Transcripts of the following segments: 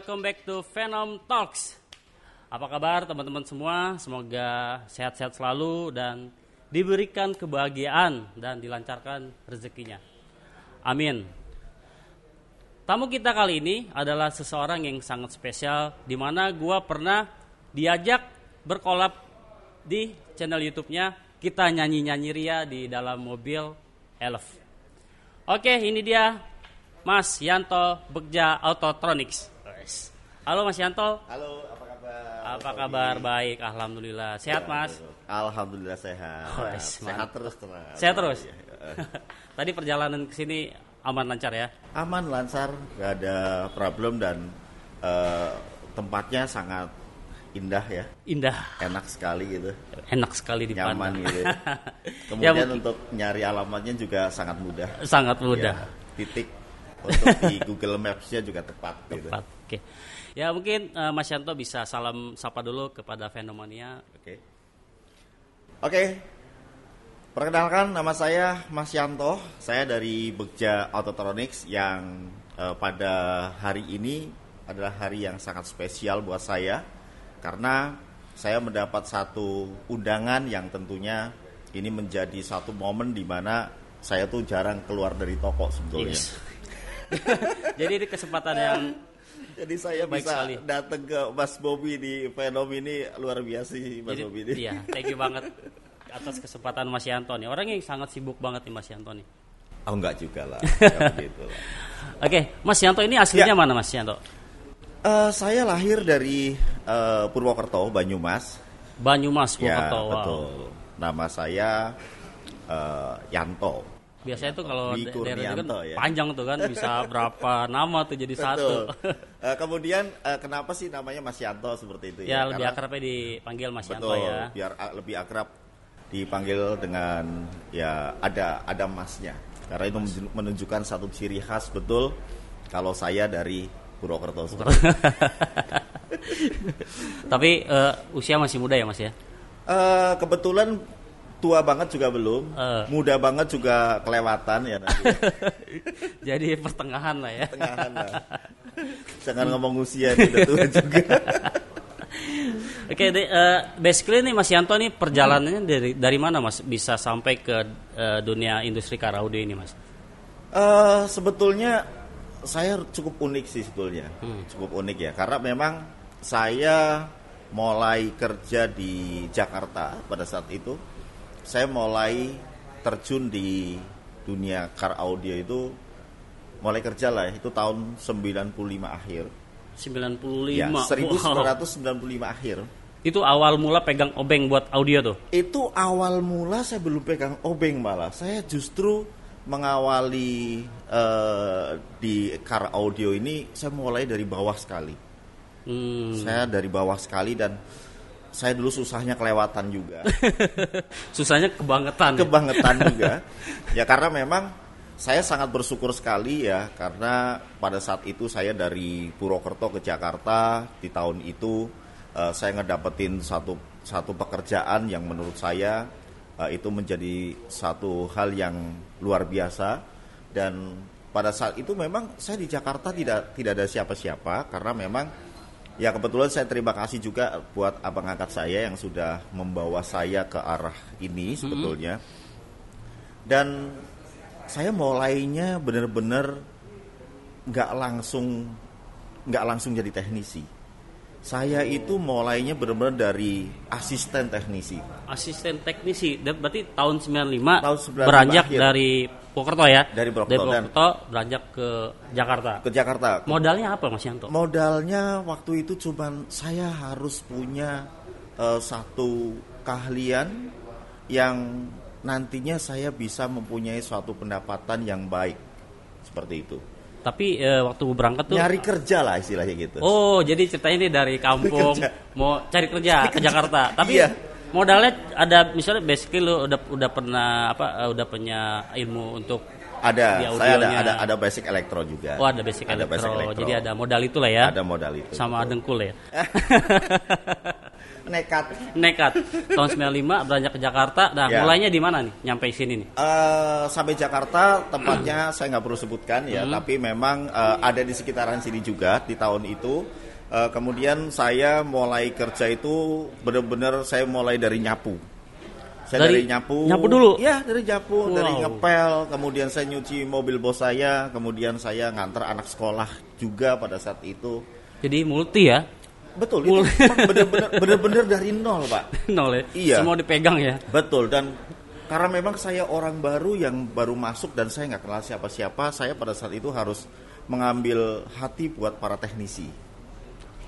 welcome back to Venom Talks. Apa kabar teman-teman semua? Semoga sehat-sehat selalu dan diberikan kebahagiaan dan dilancarkan rezekinya. Amin. Tamu kita kali ini adalah seseorang yang sangat spesial, di mana gue pernah diajak berkolab di channel YouTube-nya Kita Nyanyi-Nyanyi Ria di dalam mobil Elf. Oke, ini dia Mas Yanto Begja Autotronics. Halo Mas Yanto. Halo, apa kabar? Apa kabar? Baik, alhamdulillah. Sehat Mas? Alhamdulillah sehat. Sehat terus tenang. Sehat terus. Tadi perjalanan ke sini aman lancar ya? Aman lancar, gak ada problem dan tempatnya sangat indah ya. Indah. Enak sekali gitu. Enak sekali dipandang. Nyaman gitu. Kemudian untuk nyari alamatnya juga sangat mudah. Sangat mudah. Ya, titik untuk di Google Maps-nya juga tepat. Gitu. Oke. Ya mungkin Mas Yanto bisa salam sapa dulu kepada Fenomania. Oke. Perkenalkan, nama saya Mas Yanto. Saya dari Begja Autotronics yang pada hari ini adalah hari yang sangat spesial buat saya karena saya mendapat satu undangan yang tentunya ini menjadi satu momen di mana saya tuh jarang keluar dari toko sebetulnya. Yes. Jadi ini kesempatan yang jadi saya baik bisa sekali datang ke Mas Bobby di Venom ini luar biasa sih Mas Bobby ini. Iya, thank you banget atas kesempatan Mas Yanto nih. Orang yang sangat sibuk banget nih Mas Yanto nih. Oh enggak juga lah. Begitu lah. Oke, Mas Yanto ini aslinya mana Mas Yanto? Saya lahir dari Purwokerto, Banyumas. Banyumas, Purwokerto. Ya, betul. Nama saya Yanto. Biasanya tuh kalau daerah itu kan ya. panjang tuh kan, bisa berapa nama tuh jadi satu. Kemudian kenapa sih namanya Mas Yanto seperti itu ya? Ya lebih akrabnya dipanggil Mas Yanto ya. Biar lebih akrab dipanggil dengan ya ada masnya. Karena itu menunjukkan satu ciri khas betul kalau saya dari Purwokerto. Tapi usia masih muda ya Mas ya? Kebetulan tua banget juga belum, muda banget juga kelewatan ya nanti. Jadi pertengahan lah ya. Pertengahan lah. Jangan ngomong usia nih, udah tua juga. Oke, basically nih Mas Yanto nih perjalanannya dari mana Mas bisa sampai ke dunia industri car audio ini Mas? Sebetulnya saya cukup unik sih sebetulnya, cukup unik ya, karena memang saya mulai kerja di Jakarta pada saat itu. Saya mulai terjun di dunia car audio itu mulai kerja lah itu tahun 95 akhir. 95. Ya, 1995 akhir. Itu awal mula pegang obeng buat audio tuh? Itu awal mula saya belum pegang obeng malah. Saya justru mengawali di car audio ini saya mulai dari bawah sekali. Saya dari bawah sekali dan saya dulu susahnya kelewatan juga. Susahnya kebangetan. Kebangetan juga. Ya karena memang saya sangat bersyukur sekali ya karena pada saat itu saya dari Purwokerto ke Jakarta di tahun itu saya ngedapetin satu pekerjaan yang menurut saya itu menjadi satu hal yang luar biasa dan pada saat itu memang saya di Jakarta tidak ada siapa-siapa karena memang ya kebetulan saya terima kasih juga buat abang angkat saya yang sudah membawa saya ke arah ini sebetulnya. Dan saya mulainya benar-benar nggak langsung jadi teknisi. Saya itu mulainya benar-benar dari asisten teknisi. Asisten teknisi, berarti tahun 95 beranjak akhir. Dari Purwokerto ya? Dari Purwokerto beranjak ke Jakarta. Ke Jakarta. Modalnya apa Mas Yanto? Modalnya waktu itu cuman saya harus punya satu keahlian yang nantinya saya bisa mempunyai suatu pendapatan yang baik. Seperti itu. Tapi waktu berangkat tuh nyari kerja lah istilahnya gitu. Oh, jadi ceritanya ini dari kampung mau cari kerja ke Jakarta. Tapi iya. Modalnya ada misalnya basically lu udah pernah udah punya ilmu untuk Di Saya audionya. ada basic elektro juga. Oh, ada basic elektro. Jadi ada modal itu lah ya. Ada modal itu. Sama dengkul ya. Nekat. Tahun 95 beranjak ke Jakarta. Nah, Ya. mulainya di mana nih? Nyampe sini nih. Sampai Jakarta tempatnya saya nggak perlu sebutkan ya, tapi memang ada di sekitaran sini juga di tahun itu. Kemudian saya mulai kerja itu benar-benar saya mulai dari nyapu. Saya dari nyapu dulu? Ya, dari nyapu, Wow. dari ngepel, kemudian saya nyuci mobil bos saya, kemudian saya nganter anak sekolah juga pada saat itu. Jadi multi ya. Betul, itu memang benar-benar dari nol, Pak. Nol ya. Iya. Semua dipegang ya. Betul, dan karena memang saya orang baru yang baru masuk dan saya nggak kenal siapa-siapa, saya pada saat itu harus mengambil hati buat para teknisi.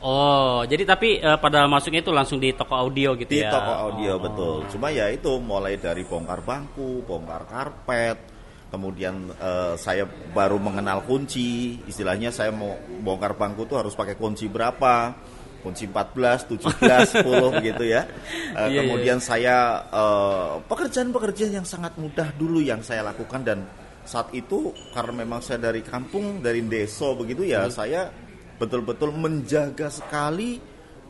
Oh, jadi tapi pada masuknya itu langsung di toko audio gitu Di ya. toko audio, betul. Cuma ya itu mulai dari bongkar bangku, bongkar karpet, kemudian saya baru mengenal kunci. Istilahnya saya mau bongkar bangku tuh harus pakai kunci berapa? Kunci 14, 17, 10 begitu ya. Iya, Kemudian saya pekerjaan-pekerjaan yang sangat mudah dulu yang saya lakukan, dan saat itu karena memang saya dari kampung, dari desa begitu ya, saya betul-betul menjaga sekali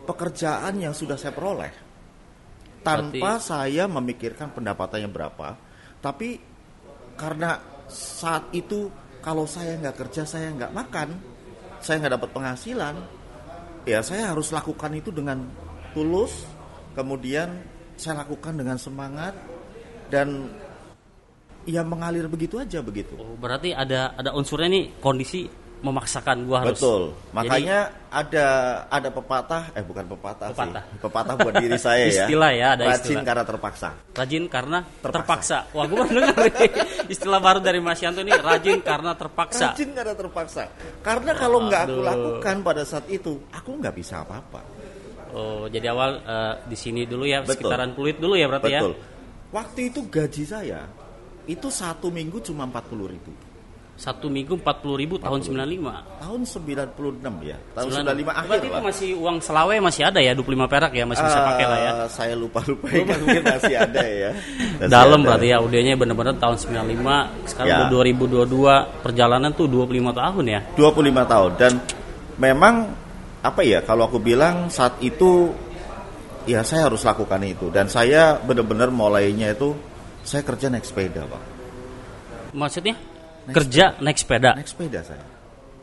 pekerjaan yang sudah saya peroleh. Tanpa saya memikirkan pendapatannya berapa, tapi karena saat itu kalau saya nggak kerja, saya nggak makan, saya nggak dapat penghasilan, ya saya harus lakukan itu dengan tulus, kemudian saya lakukan dengan semangat, dan ya mengalir begitu aja begitu. Oh, berarti ada unsurnya nih, kondisi memaksakan gua harus. Betul. Makanya ada pepatah, bukan pepatah sih. Pepatah buat diri saya ya. Istilah ya, ada Rajin istilah. karena terpaksa. Rajin karena terpaksa. Wah, gua baru dengar nih. Istilah baru dari Mas Yanto nih, rajin karena terpaksa. Rajin karena terpaksa. Karena kalau nggak aku Aduh. lakukan pada saat itu, aku nggak bisa apa-apa. Oh, jadi awal di sini dulu ya, Betul. sekitaran Pluit dulu ya berarti Betul. ya. Waktu itu gaji saya itu 1 minggu cuma 40.000. 1 minggu 40.000 tahun 95. Tahun 96 ya. Tahun 95 akhir Berarti itu lah. masih uang Selawe masih ada ya, 25 perak ya, masih bisa pakai lah ya. Saya lupa-lupa ingat, mungkin masih ada ya. Masih Dalam ada. berarti ya, audionya benar-benar tahun 95, sekarang Ya. udah 2022, perjalanan tuh 25 tahun ya. 25 tahun, dan memang apa ya, kalau aku bilang saat itu ya saya harus lakukan itu, dan saya benar-benar mulainya itu saya kerja naik sepeda, Pak. Maksudnya kerja naik sepeda Naik sepeda saya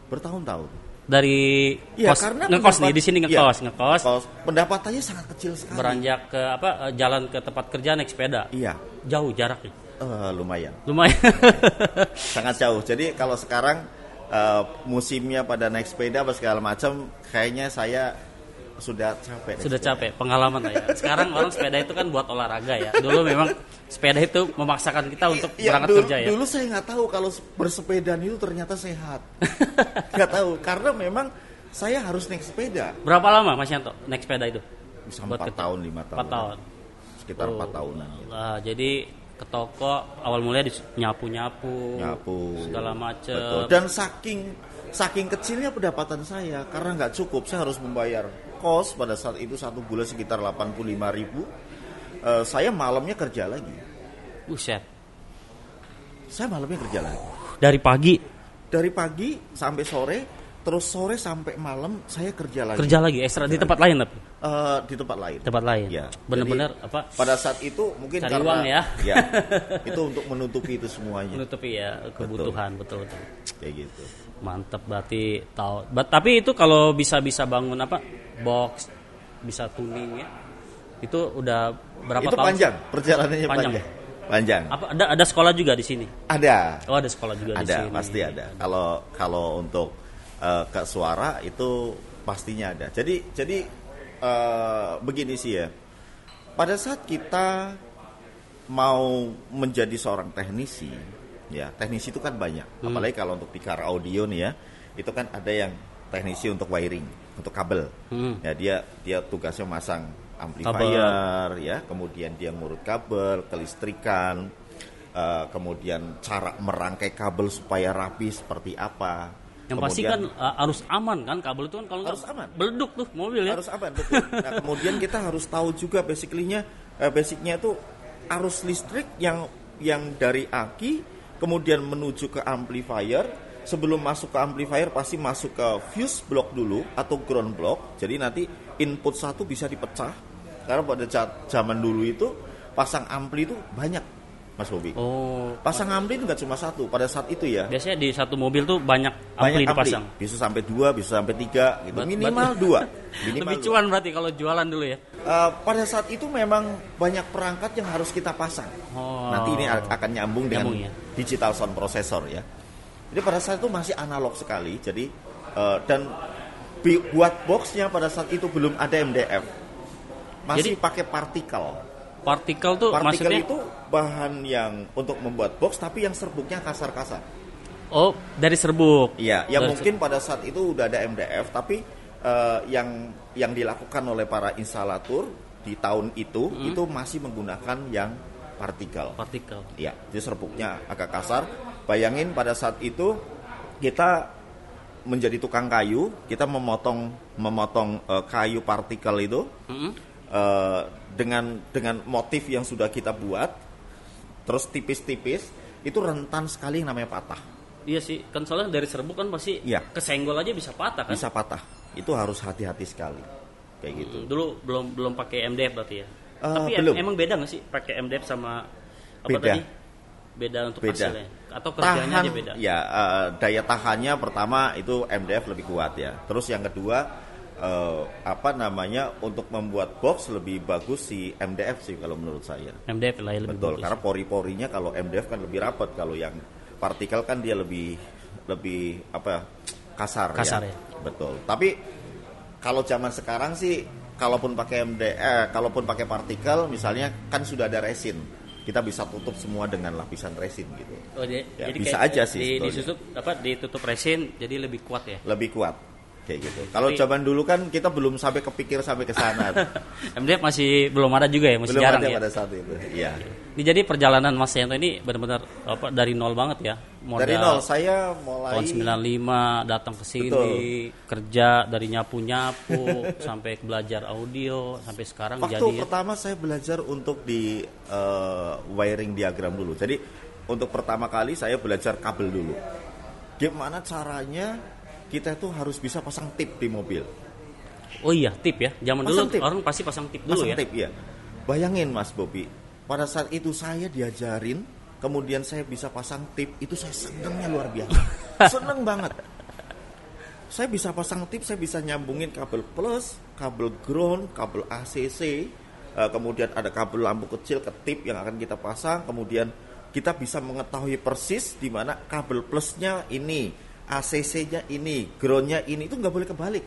bertahun-tahun. dari Ya, kos, karena ngekos nih pendapat- di sini ya, ngekos, pendapatannya sangat kecil sekali. beranjak ke jalan ke tempat kerja naik sepeda. Iya, Jauh jaraknya. lumayan, Lumayan. sangat jauh. Jadi kalau sekarang musimnya pada naik sepeda apa segala macam, kayaknya saya sudah capek. naik Sudah sepeda. capek, pengalaman lah ya. Sekarang orang sepeda itu kan buat olahraga ya. Dulu memang sepeda itu memaksakan kita untuk berangkat dulu, kerja ya. Dulu saya nggak tahu kalau bersepedaan itu ternyata sehat. Nggak tahu, karena memang saya harus naik sepeda. Berapa lama Mas Yanto naik sepeda itu? Bisa Buat 4 tahun, 5 tahun. 4 tahun. Sekitar 4 tahunan. Gitu. Nah, jadi ke toko awal mulanya nyapu-nyapu, Nyapu. segala macam. Betul. Dan saking kecilnya pendapatan saya, karena nggak cukup, saya harus membayar kos pada saat itu 1 bulan sekitar 85.000. Saya malamnya kerja lagi. Buset. Saya malamnya kerja lagi. Dari pagi Dari pagi sampai sore, terus sore sampai malam saya kerja lagi. kerja lagi ekstra di tempat lain tapi Di tempat lain. tempat lain. Ya, Benar-benar jadi apa? Pada saat itu mungkin Cari karena uang ya. itu untuk menutupi itu semuanya. Menutupi ya kebutuhan betul. Kayak gitu. Mantap, berarti tahu. Tapi itu kalau bisa bangun apa? Box, bisa tuning ya. Itu udah berapa Itu tahun? panjang, perjalanannya Panjang. panjang. Apa ada sekolah juga di sini? Ada. Oh, ada sekolah juga di Ada, sini. pasti ada. Kalau untuk ke suara itu pastinya ada. Jadi begini sih ya. Pada saat kita mau menjadi seorang teknisi, ya teknisi itu kan banyak. Apalagi kalau untuk pikar audio nih ya, itu kan ada yang teknisi untuk wiring, untuk kabel. Ya dia tugasnya masang amplifier, ya, kemudian dia ngurut kabel, kelistrikan, kemudian cara merangkai kabel supaya rapi seperti apa. Yang pasti kan harus aman kan, kabel itu kan, kalau Harus nggak aman. beleduk tuh mobil ya. Harus aman, betul. Nah, kemudian kita harus tahu juga basicnya itu arus listrik yang dari aki kemudian menuju ke amplifier. Sebelum masuk ke amplifier pasti masuk ke fuse block dulu atau ground block. Jadi nanti input satu bisa dipecah. Karena pada zaman dulu itu pasang ampli itu banyak, Mas Bobi. Oh, Pasang ampli itu nggak cuma satu pada saat itu ya. biasanya di satu mobil tuh banyak ampli dipasang. Bisa sampai 2, bisa sampai 3 gitu. Minimal 2. Lebih cuan berarti kalau jualan dulu ya. Pada saat itu memang banyak perangkat yang harus kita pasang. Oh. Nanti ini akan nyambung dengan ya. digital sound processor ya. Jadi pada saat itu masih analog sekali. Jadi dan buat boxnya pada saat itu belum ada MDF. Masih pakai partikel. Partikel tuh Partikel maksudnya? itu bahan yang untuk membuat box tapi yang serbuknya kasar-kasar. Oh, dari serbuk. Iya, yang mungkin pada saat itu udah ada MDF tapi yang dilakukan oleh para instalatur di tahun itu masih menggunakan yang partikel. Partikel. Iya, jadi serbuknya agak kasar. Bayangin pada saat itu kita menjadi tukang kayu, kita memotong kayu partikel itu. Dengan motif yang sudah kita buat, terus tipis-tipis, itu rentan sekali yang namanya patah. Iya sih, kan soalnya dari serbuk kan pasti kesenggol aja bisa patah kan? Bisa patah. Itu harus hati-hati sekali. Kayak gitu. Dulu belum pakai MDF berarti ya. Tapi belum. emang beda nggak sih pakai MDF sama apa Beda. tadi? Beda untuk Beda. hasilnya atau kerjanya aja beda? Ya, daya tahannya pertama itu MDF lebih kuat ya. Terus yang kedua untuk membuat box lebih bagus si MDF sih kalau menurut saya. MDF lah lebih Betul, bagus. karena pori-porinya kalau MDF kan lebih rapat, kalau yang partikel kan dia lebih kasar ya. Betul. Tapi kalau zaman sekarang sih kalaupun pakai kalaupun pakai partikel misalnya kan sudah ada resin. Kita bisa tutup semua dengan lapisan resin gitu. Oh, jadi bisa kayak aja sih. ditutup resin jadi lebih kuat ya. Lebih kuat. Kayak gitu. Kalau zaman dulu kan kita belum sampai kepikir sampai ke sana. MDF masih belum ada juga ya, masih belum jarang ada ya. pada saat itu. Iya. Ini jadi perjalanan Mas Yanto ini benar-benar dari nol banget ya. Modal dari nol saya mulai tahun 95 datang ke sini, kerja dari nyapu-nyapu sampai belajar audio sampai sekarang Waktu jadi pertama saya belajar untuk di wiring diagram dulu. Jadi untuk pertama kali saya belajar kabel dulu. Gimana caranya kita itu harus bisa pasang tip di mobil. Oh iya, tip ya. Zaman Pasang dulu tip. orang pasti pasang tip dulu Pasang ya. tip ya. Bayangin Mas Bobi, pada saat itu saya diajarin, kemudian saya bisa pasang tip, itu saya senangnya luar biasa. Seneng banget. Saya bisa pasang tip, saya bisa nyambungin kabel plus, kabel ground, kabel ACC, kemudian ada kabel lampu kecil ke tip yang akan kita pasang, kemudian kita bisa mengetahui persis di mana kabel plusnya ini, ACC-nya ini, ground-nya ini, itu nggak boleh kebalik.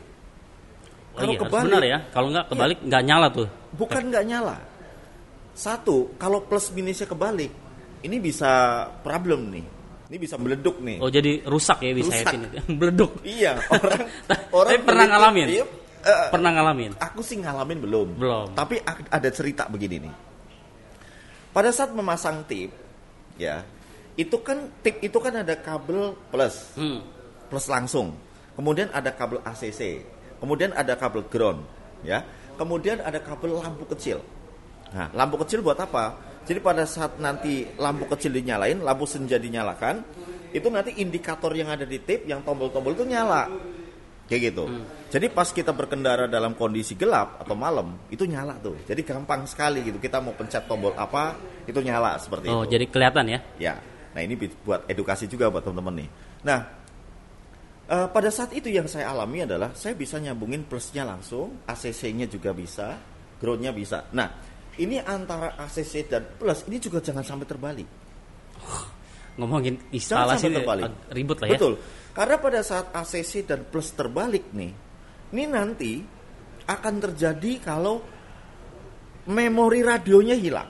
Oh iya, harus benar ya. Kalau nggak kebalik nggak nyala tuh. Bukan nggak nyala. Satu, kalau plus minusnya kebalik, ini bisa problem nih. Ini bisa meleduk nih. Oh jadi rusak ya bisa Rusak. ini. Meleduk. Iya, orang Tapi pernah ngalamin? tip, Pernah ngalamin? Aku sih ngalamin belum. Belum. Tapi ada cerita begini nih. Pada saat memasang tip, ya, tip itu kan ada kabel plus. Plus langsung. Kemudian ada kabel ACC. Kemudian ada kabel ground, ya. Kemudian ada kabel lampu kecil. Nah, lampu kecil buat apa? Jadi pada saat nanti lampu kecil dinyalain, lampu senja dinyalakan, itu nanti indikator yang ada di tip, yang tombol-tombol itu nyala. Kayak gitu. Jadi pas kita berkendara dalam kondisi gelap atau malam, itu nyala tuh. Jadi gampang sekali gitu. Kita mau pencet tombol apa, itu nyala seperti itu. Oh, jadi kelihatan ya? Ya. Nah, ini buat edukasi juga buat teman-teman nih. Nah, pada saat itu yang saya alami adalah saya bisa nyambungin plusnya langsung, ACC-nya juga bisa, ground-nya bisa. Nah, ini antara ACC dan plus ini juga jangan sampai terbalik. Ngomongin instalasi ribut lah ya. Betul. Karena pada saat ACC dan plus terbalik nih, ini nanti akan terjadi kalau memori radionya hilang.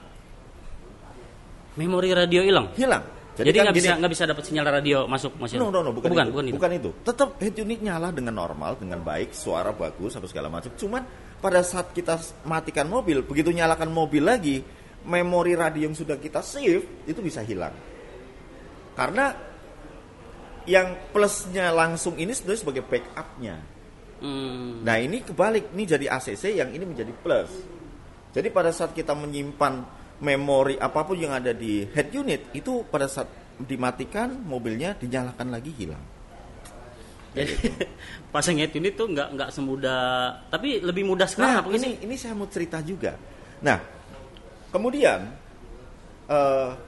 Memori radio hilang? Hilang. Jadi nggak bisa dapat sinyal radio masuk mesin. No, bukan itu. Bukan itu. Tetap head unit nyala dengan normal, dengan baik, suara bagus, apa segala macam. Cuman pada saat kita matikan mobil, begitu nyalakan mobil lagi, memori radio yang sudah kita save itu bisa hilang. Karena yang plusnya langsung ini sebenarnya sebagai backupnya. Nah ini kebalik, ini jadi ACC, yang ini menjadi plus. Jadi pada saat kita menyimpan memori apapun yang ada di head unit, itu pada saat dimatikan, mobilnya dinyalakan lagi, hilang. Jadi pasang head unit tuh nggak semudah, tapi lebih mudah sekarang. Nah, ini saya mau cerita juga. Nah, kemudian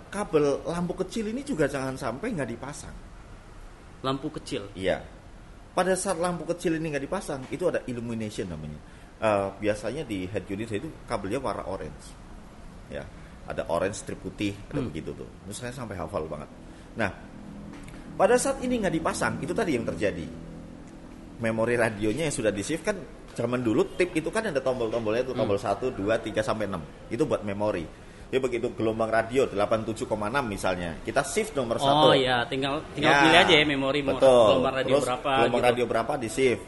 kabel lampu kecil ini juga jangan sampai nggak dipasang. Lampu kecil. Iya. Pada saat lampu kecil ini nggak dipasang, itu ada illumination namanya. Biasanya di head unit itu kabelnya warna orange. Ya, ada orange strip putih, ada begitu tuh. Terus saya sampai hafal banget. Nah, pada saat ini nggak dipasang, itu tadi yang terjadi. Memori radionya yang sudah di-shift kan, zaman dulu tip itu kan ada tombol-tombolnya itu, tombol 1, 2, 3 sampai 6. Itu buat memori. Jadi begitu gelombang radio 87,6 misalnya, kita shift nomor 1. Oh iya, tinggal pilih aja ya memori mau gelombang radio terus, berapa gelombang gitu. radio berapa di save.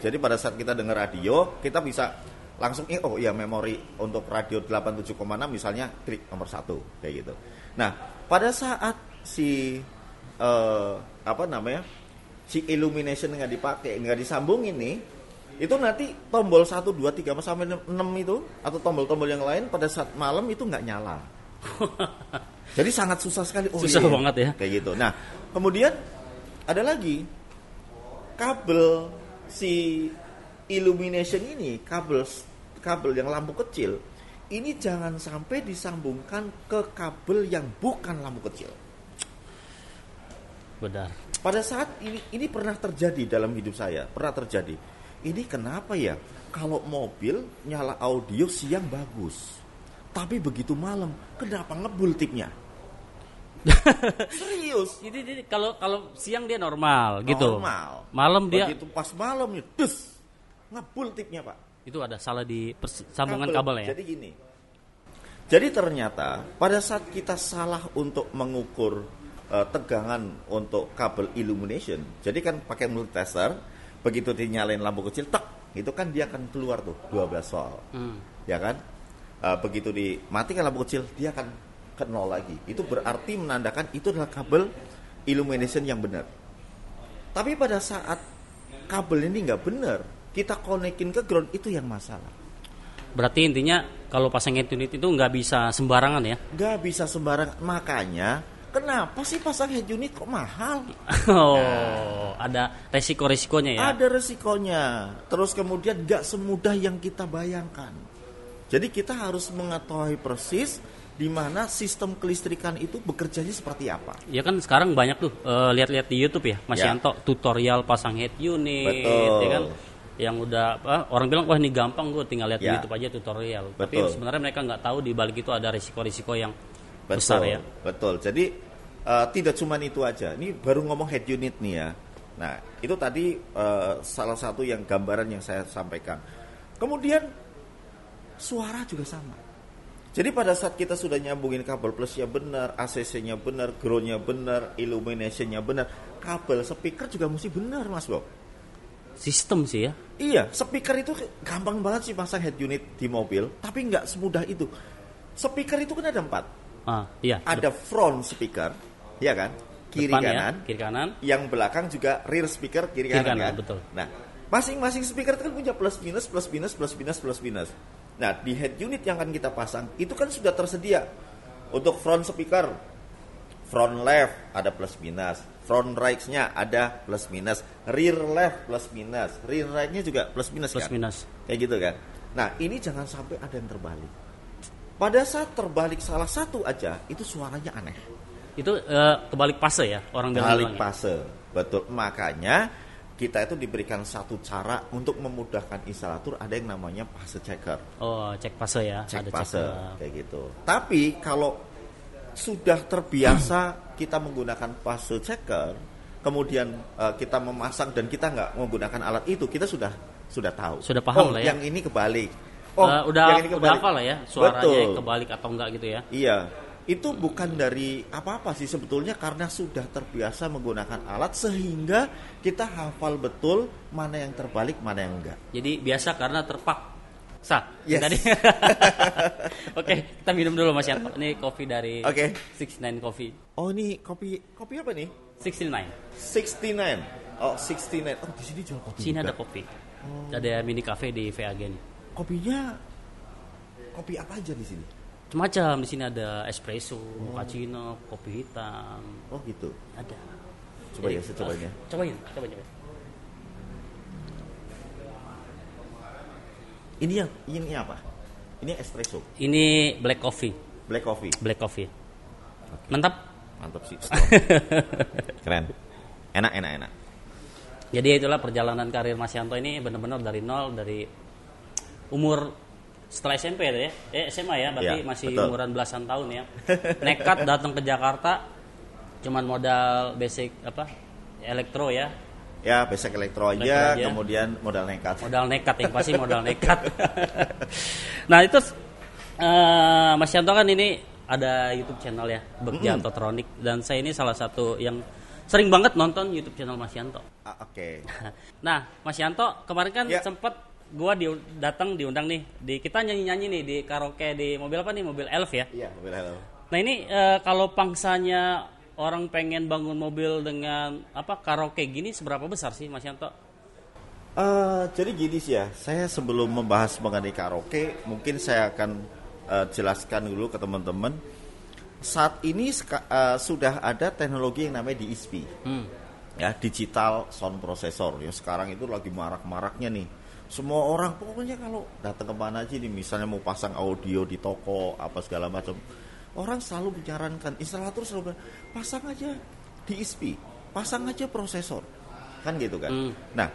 Jadi pada saat kita dengar radio, kita bisa langsung oh iya memori untuk radio 87,6 misalnya klik nomor 1 kayak gitu. Nah, pada saat si si illumination nggak dipakai, nggak disambungin nih, itu nanti tombol 1, 2, 3 sampai 6 itu atau tombol-tombol yang lain pada saat malam itu nggak nyala. Jadi sangat susah sekali. Susah banget ya. Kayak gitu. Nah, kemudian ada lagi kabel si illumination ini, kabel yang lampu kecil, ini jangan sampai disambungkan ke kabel yang bukan lampu kecil. Benar. Pada saat ini pernah terjadi dalam hidup saya, pernah terjadi. Ini kenapa ya? Kalau mobil nyala audio siang bagus, tapi begitu malam, kenapa ngebul tipnya? Serius? Jadi kalau siang dia normal gitu. Normal. Malam dia. Begitu pas malam nih, ngebul tipnya pak. Itu ada salah di sambungan kabel ya. Jadi gini. Jadi ternyata pada saat kita salah untuk mengukur tegangan untuk kabel illumination, jadi kan pakai multitester. Begitu dinyalain lampu kecil, itu kan dia akan keluar tuh 12 volt, ya kan? Begitu dimatikan lampu kecil, dia akan ke 0 lagi. Itu berarti menandakan itu adalah kabel illumination yang benar. Tapi pada saat kabel ini nggak benar, kita konekin ke ground, itu yang masalah. Berarti intinya kalau pasang head unit itu nggak bisa sembarangan ya? Nggak bisa sembarangan, makanya. Kenapa sih pasang head unit kok mahal? Ada resiko-resikonya ya? Ada resikonya. Terus kemudian gak semudah yang kita bayangkan. Jadi kita harus mengetahui persis di mana sistem kelistrikan itu bekerjanya seperti apa. Ya kan sekarang banyak tuh lihat-lihat di YouTube ya, Mas Yanto, tutorial pasang head unit. Betul. Ya kan? Yang udah orang bilang wah ini gampang, gue tinggal lihat di YouTube aja tutorial. Betul. Tapi sebenarnya mereka nggak tahu di balik itu ada risiko-risiko yang besar ya. Betul. Jadi tidak cuma itu aja. Ini baru ngomong head unit nih ya. Nah, itu tadi salah satu yang gambaran yang saya sampaikan. Kemudian suara juga sama. Jadi pada saat kita sudah nyambungin kabel plusnya benar, ACC-nya benar, ground-nya benar, illumination-nya benar, kabel speaker juga mesti benar, Mas Bob. Sistem sih ya. Iya, speaker itu gampang banget sih pasang head unit di mobil, tapi nggak semudah itu. Speaker itu kan ada 4. Iya. Ada front speaker, ya kan? Kiri Depan kanan. Ya, kiri kanan. Yang belakang juga rear speaker kiri kanan kan? Betul. Nah, masing-masing speaker itu kan punya plus minus, plus minus, plus minus, plus minus. Nah, di head unit yang akan kita pasang itu kan sudah tersedia. Untuk front speaker, front left ada plus minus, front right-nya ada plus minus, rear left plus minus, rear right-nya juga plus minus plus kan? Minus. Kayak gitu kan. Nah, ini jangan sampai ada yang terbalik. Pada saat terbalik salah satu aja, itu suaranya aneh. Itu kebalik fase ya orang bilang. Kebalik fase, betul. Makanya kita itu diberikan satu cara untuk memudahkan instalator, ada yang namanya fase checker. Oh, cek fase ya. Cek ada fase, kayak gitu. Tapi kalau sudah terbiasa kita menggunakan fase checker, kemudian kita memasang dan kita nggak menggunakan alat itu, kita sudah tahu. Sudah paham lah ya. Yang ini kebalik. Udah hafal lah ya suaranya kebalik atau enggak gitu ya. Iya. Itu bukan dari apa-apa sih sebetulnya, karena sudah terbiasa menggunakan alat sehingga kita hafal betul mana yang terbalik, mana yang enggak. Jadi biasa karena terpaksa. Yes. Tadi. Oke, kita minum dulu Mas Yanto. Ini kopi dari 69 Coffee. Oh, ini kopi apa nih? 69. Oh, 69. Oh, di sini jual kopi. Sini ada kopi. Ada mini cafe di VAG nih. Kopinya kopi apa aja di sini? Macam di sini ada espresso, cappuccino, kopi hitam. Oh gitu. Ada. Coba ya, saya cobain ya. Cobain. Ini apa? Ini espresso. Ini black coffee. Black coffee. Mantap. Mantap sih. Strong. Keren. Enak. Jadi itulah perjalanan karir Mas Yanto ini benar-benar dari nol, dari umur setelah SMP ya, SMA ya, berarti Ya, masih betul. umuran belasan tahun ya. Nekat datang ke Jakarta, cuman modal basic elektro ya. Ya, basic elektro aja, kemudian modal nekat. Modal nekat yang pasti modal nekat. Nah itu Mas Yanto kan ini ada YouTube channel ya, Bekjanto Tronic, dan saya ini salah satu yang sering banget nonton YouTube channel Mas Yanto. Oke. Nah Mas Yanto kemarin kan Ya. sempet gua diundang nih, kita nyanyi nih di karaoke di mobil apa nih, mobil Elf ya. Iya, mobil halo. Nah ini kalau pangsanya orang pengen bangun mobil dengan karaoke gini, seberapa besar sih Mas Yanto? Jadi gini sih ya, saya sebelum membahas mengenai karaoke, mungkin saya akan jelaskan dulu ke teman-teman. Saat ini sudah ada teknologi yang namanya DSP, ya, digital sound processor. Ya sekarang itu lagi marak-maraknya nih. Semua orang pokoknya kalau datang kemana aja nih, misalnya mau pasang audio di toko apa segala macam, orang selalu menyarankan, instalator selalu bilang, pasang aja DSP, pasang aja prosesor, kan gitu kan. Nah,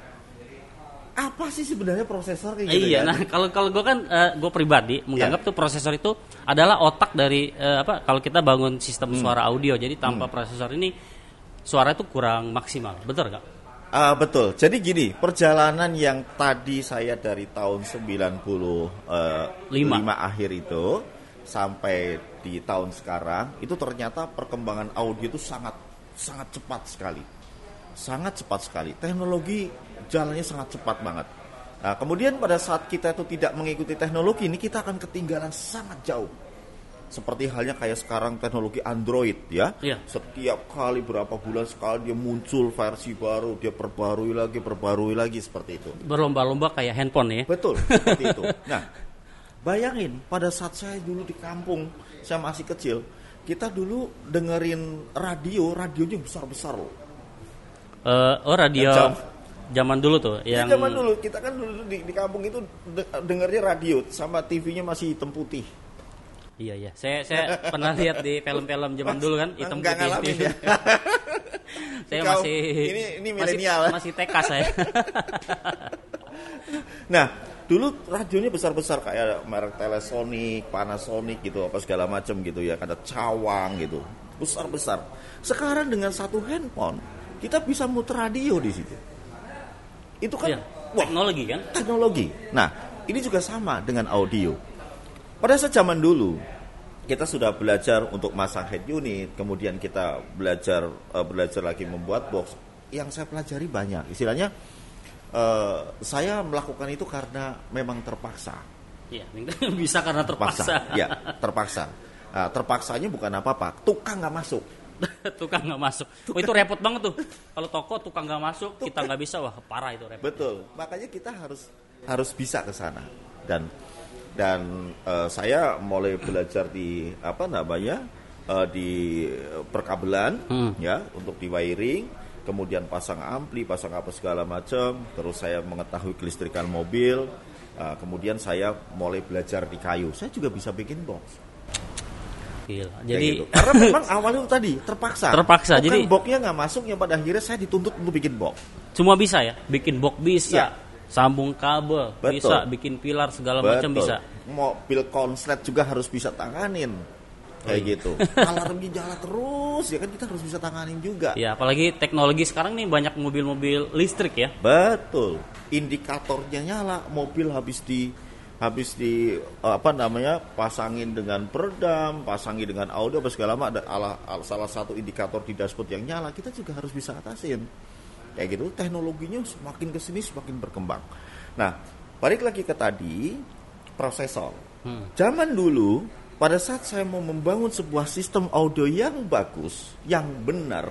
apa sih sebenarnya prosesor kayak gitu? Iya, kan? nah kalau gue kan gue pribadi menganggap tuh prosesor itu adalah otak dari kalau kita bangun sistem suara audio. Jadi tanpa prosesor ini suara itu kurang maksimal, betul nggak? Betul. Jadi gini, perjalanan yang tadi saya dari tahun 95 akhir itu sampai di tahun sekarang, itu ternyata perkembangan audio itu sangat cepat sekali. Sangat cepat sekali. Teknologi jalannya sangat cepat banget. Nah, kemudian pada saat kita itu tidak mengikuti teknologi ini, kita akan ketinggalan sangat jauh. Seperti halnya kayak sekarang teknologi Android ya. Iya. Setiap kali berapa bulan sekali dia muncul versi baru, dia perbarui lagi seperti itu. Berlomba-lomba kayak handphone ya. Betul, seperti itu. Nah, bayangin pada saat saya dulu di kampung, saya masih kecil, kita dulu dengerin radionya besar-besar loh. Radio Jam. zaman dulu tuh yang Zaman dulu, kita kan dulu di kampung itu dengernya radio sama TV-nya masih hitam putih. Iya. Saya pernah lihat di film-film zaman dulu kan, hitam Nggak putih. ngalamin ya. Saya Kau- masih ini milenial. masih TK saya. Nah, dulu radionya besar-besar kayak merek Telesonic, Panasonic gitu, apa segala macam gitu ya, ada cawang gitu, besar-besar. Sekarang dengan satu handphone kita bisa muter radio di situ. Itu kan Iya, teknologi kan? teknologi. Nah, ini juga sama dengan audio. Pada saat zaman dulu kita sudah belajar untuk masang head unit, kemudian kita belajar lagi membuat box. Yang saya pelajari banyak. Istilahnya saya melakukan itu karena memang terpaksa. Iya, bisa karena terpaksa. Ya, terpaksa. Nah, terpaksanya bukan apa-apa, tukang nggak masuk. Tukang nggak masuk. Oh, itu repot banget tuh. Kalau toko tukang nggak masuk, kita nggak bisa, wah parah itu repot. Betul. Makanya kita harus bisa ke sana. Dan saya mulai belajar di di perkabelan ya, untuk di wiring, kemudian pasang ampli, pasang apa segala macam, terus saya mengetahui kelistrikan mobil, kemudian saya mulai belajar di kayu. Saya juga bisa bikin box. Gila. Kayak Jadi gitu. Karena memang awalnya itu tadi terpaksa. Terpaksa, Bukan jadi- boxnya nggak masuk, yang pada akhirnya saya dituntut untuk bikin box. semua bisa ya, bikin box bisa, Iya. sambung kabel Betul. bisa, bikin pilar segala macam Betul. bisa. Mobil konslet juga harus bisa tanganin. Kayak gitu. Alarmnya nyala terus, ya kan kita harus bisa tanganin juga. Ya, apalagi teknologi sekarang nih banyak mobil-mobil listrik ya. Betul. Indikatornya nyala, mobil habis di pasangin dengan peredam, pasangin dengan audio apa segala macam, ada salah satu indikator di dashboard yang nyala, kita juga harus bisa atasin. Kayak gitu, teknologinya semakin kesini semakin berkembang. Nah, balik lagi ke tadi, prosesor. Zaman dulu, pada saat saya mau membangun sebuah sistem audio yang bagus, yang benar,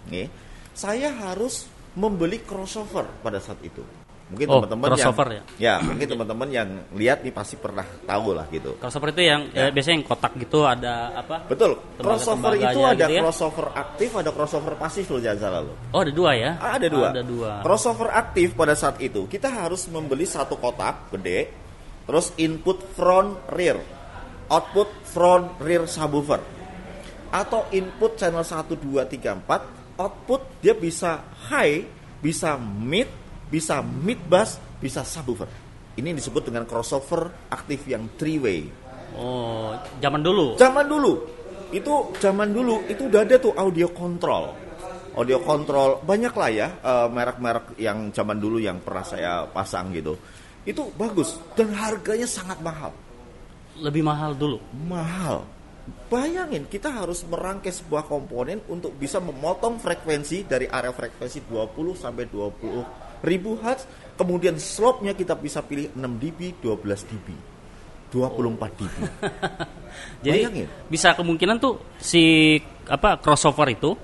nih, saya harus membeli crossover pada saat itu. Mungkin teman-teman crossover mungkin teman-teman yang lihat nih pasti pernah tahu lah gitu. Crossover itu yang biasanya yang kotak gitu ada apa? Betul. Crossover itu ada gitu crossover aktif, ada crossover pasif loh, jangan salah loh. Oh, ada dua ya? Ada dua. Ada dua. Crossover aktif pada saat itu kita harus membeli satu kotak gede, terus input front rear, output front rear subwoofer, atau input channel 1, 2, 3, 4, output dia bisa high, bisa mid, bisa mid bass, bisa subwoofer. Ini disebut dengan crossover aktif yang 3-way. Oh, zaman dulu. Zaman dulu itu udah ada tuh audio control. Audio control banyak lah ya, merek-merek yang zaman dulu yang pernah saya pasang gitu. Itu bagus dan harganya sangat mahal. Lebih mahal dulu. Mahal. Bayangin kita harus merangkai sebuah komponen untuk bisa memotong frekuensi dari area frekuensi 20 sampai 20 ribu hertz, kemudian slope-nya kita bisa pilih 6 dB, 12 dB, 24 dB. Jadi bayangin. Bisa kemungkinan tuh si crossover itu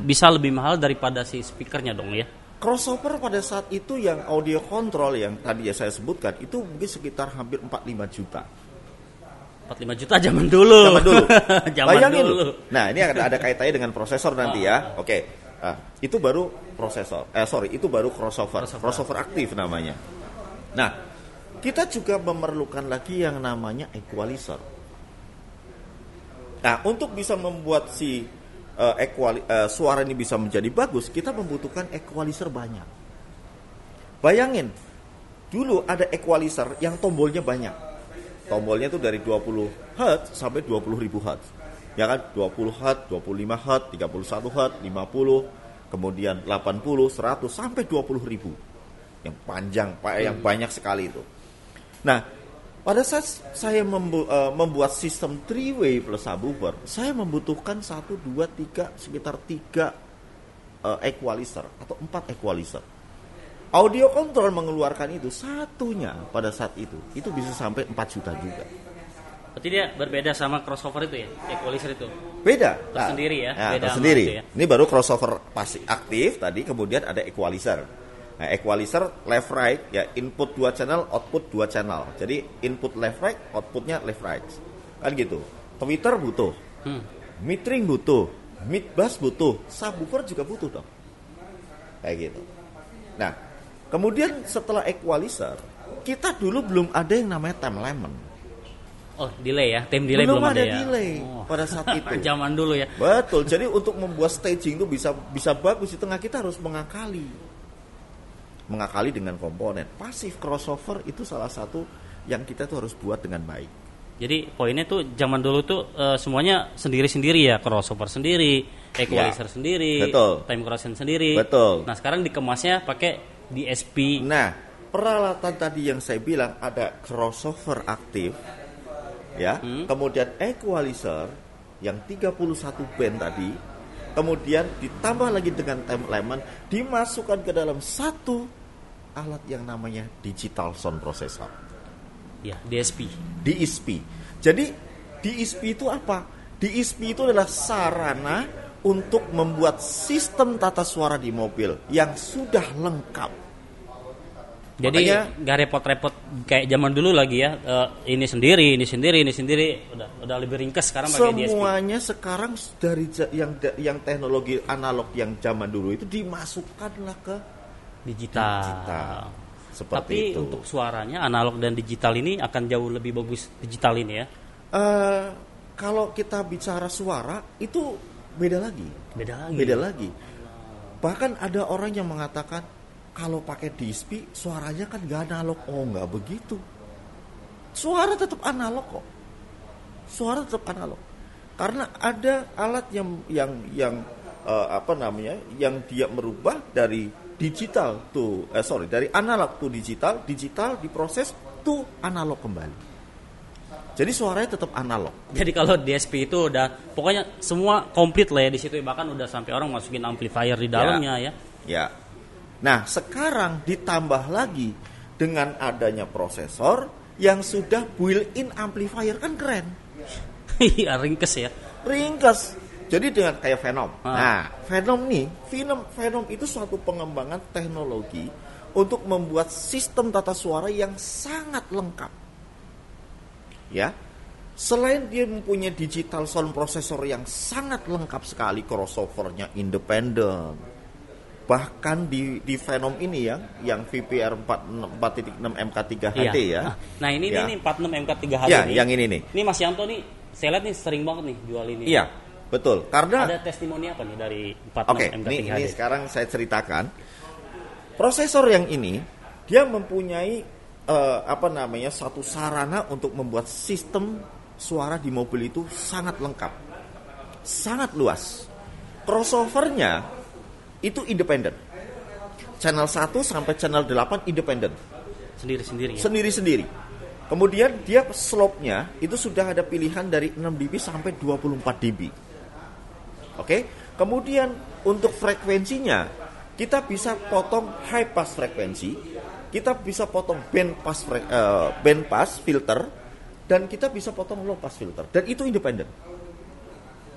bisa lebih mahal daripada si speakernya dong ya. Crossover pada saat itu yang audio control yang tadi ya saya sebutkan itu mungkin sekitar hampir 45 juta. 45 juta zaman dulu. Bayangin dulu. Nah, ini ada kaitannya dengan prosesor nanti ya. Oke. Itu baru prosesor. Itu baru crossover aktif namanya. Nah, kita juga memerlukan lagi yang namanya equalizer. Nah, untuk bisa membuat si suara ini bisa menjadi bagus, kita membutuhkan equalizer banyak. Bayangin, dulu ada equalizer yang tombolnya banyak. Tombolnya itu dari 20 Hz sampai 20.000 Hz. Ya kan, 20 Hz, 25 Hz, 31 Hz, 50, kemudian 80, 100 sampai 20.000. Yang panjang, yang banyak sekali itu. Nah, pada saat saya membuat sistem 3-way plus subwoofer, saya membutuhkan 1, 2, 3, sekitar 3 equalizer atau 4 equalizer. Audio control mengeluarkan itu satunya pada saat itu bisa sampai 4 juta juga. Berarti dia berbeda sama crossover itu ya, equalizer itu? Beda. Tersendiri ya? Beda tersendiri. Ya? Ini baru crossover pasif aktif tadi, kemudian ada equalizer. Nah, equalizer left right ya, input 2 channel, output 2 channel. Jadi input left right, outputnya left right. Kan gitu. Tweeter butuh. Metering butuh, mid bass butuh, subwoofer juga butuh dong. Kayak gitu. Nah, kemudian setelah equalizer, kita dulu belum ada yang namanya time element. Oh, delay ya, time delay belum ada ya. Delay pada saat itu. Zaman dulu ya. Betul. Jadi untuk membuat staging itu bisa bagus di tengah, kita harus mengakali dengan komponen. Pasif crossover itu salah satu yang kita tuh harus buat dengan baik. Jadi poinnya tuh zaman dulu tuh semuanya sendiri-sendiri ya, crossover sendiri, equalizer sendiri, betul. Time correction sendiri. Betul. Nah, sekarang dikemasnya pakai DSP. Nah, peralatan tadi yang saya bilang ada crossover aktif. Ya, kemudian equalizer yang 31 band tadi, kemudian ditambah lagi dengan time element, dimasukkan ke dalam satu alat yang namanya digital sound processor. Ya, DSP. Jadi DSP itu apa? DSP itu adalah sarana untuk membuat sistem tata suara di mobil yang sudah lengkap. Jadi nggak repot-repot kayak zaman dulu lagi ya, ini sendiri, udah lebih ringkas sekarang pakai DSP. Semuanya sekarang dari yang teknologi analog yang zaman dulu itu dimasukkanlah ke digital. Seperti tapi itu. Untuk suaranya analog dan digital ini akan jauh lebih bagus digital ini ya. Kalau kita bicara suara itu beda lagi. Bahkan ada orang yang mengatakan kalau pakai DSP suaranya kan nggak analog. Oh, nggak begitu. Suara tetap analog kok. Karena ada alat yang dia merubah dari digital dari analog to digital diproses to analog kembali. Jadi suaranya tetap analog. Jadi kalau DSP itu udah pokoknya semua komplit lah ya di situ, bahkan udah sampai orang masukin amplifier di dalamnya ya. Ya. Nah, sekarang ditambah lagi dengan adanya prosesor yang sudah built-in amplifier, kan keren. Iya, ringkes ya. Ringkes. Jadi dengan kayak Phenom. Nah, Phenom itu suatu pengembangan teknologi untuk membuat sistem tata suara yang sangat lengkap. Ya. Selain dia mempunyai digital sound processor yang sangat lengkap sekali, crossovernya independen. Bahkan di Phenom ini ya, yang VPR 4.6 MK3HD ya. Nah, ini ya. nih 46 MK3HD ya, nih. yang ini nih. Ini Mas Yanto nih, saya lihat nih sering banget nih jual ini. Iya, betul. Karena ada testimoni apa nih dari 46 MK3HD? Ini sekarang saya ceritakan. Prosesor yang ini dia mempunyai satu sarana untuk membuat sistem suara di mobil itu sangat lengkap, sangat luas. Crossovernya itu independen. Channel 1 sampai channel 8 independen. Sendiri-sendiri ya? Sendiri-sendiri. Kemudian dia slope-nya itu sudah ada pilihan dari 6 dB sampai 24 dB. Oke. Kemudian untuk frekuensinya kita bisa potong high pass frekuensi, kita bisa potong band pass filter, dan kita bisa potong low pass filter, dan itu independen.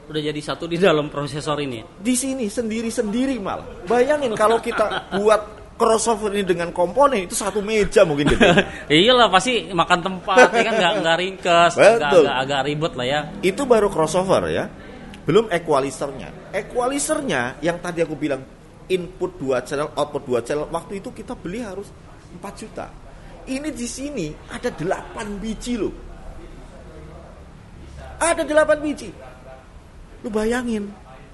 Udah jadi satu di dalam prosesor ini. Di sini sendiri-sendiri malah. Bayangin kalau kita buat crossover ini dengan komponen itu satu meja mungkin gitu. Iyalah pasti makan tempat ya kan, nggak ringkes, agak ribet lah ya. Itu baru crossover ya. Belum equalizernya. Equalizernya yang tadi aku bilang input 2 channel, output 2 channel, waktu itu kita beli harus 4 juta. Ini di sini ada 8 biji loh. Ada 8 biji. Lu bayangin,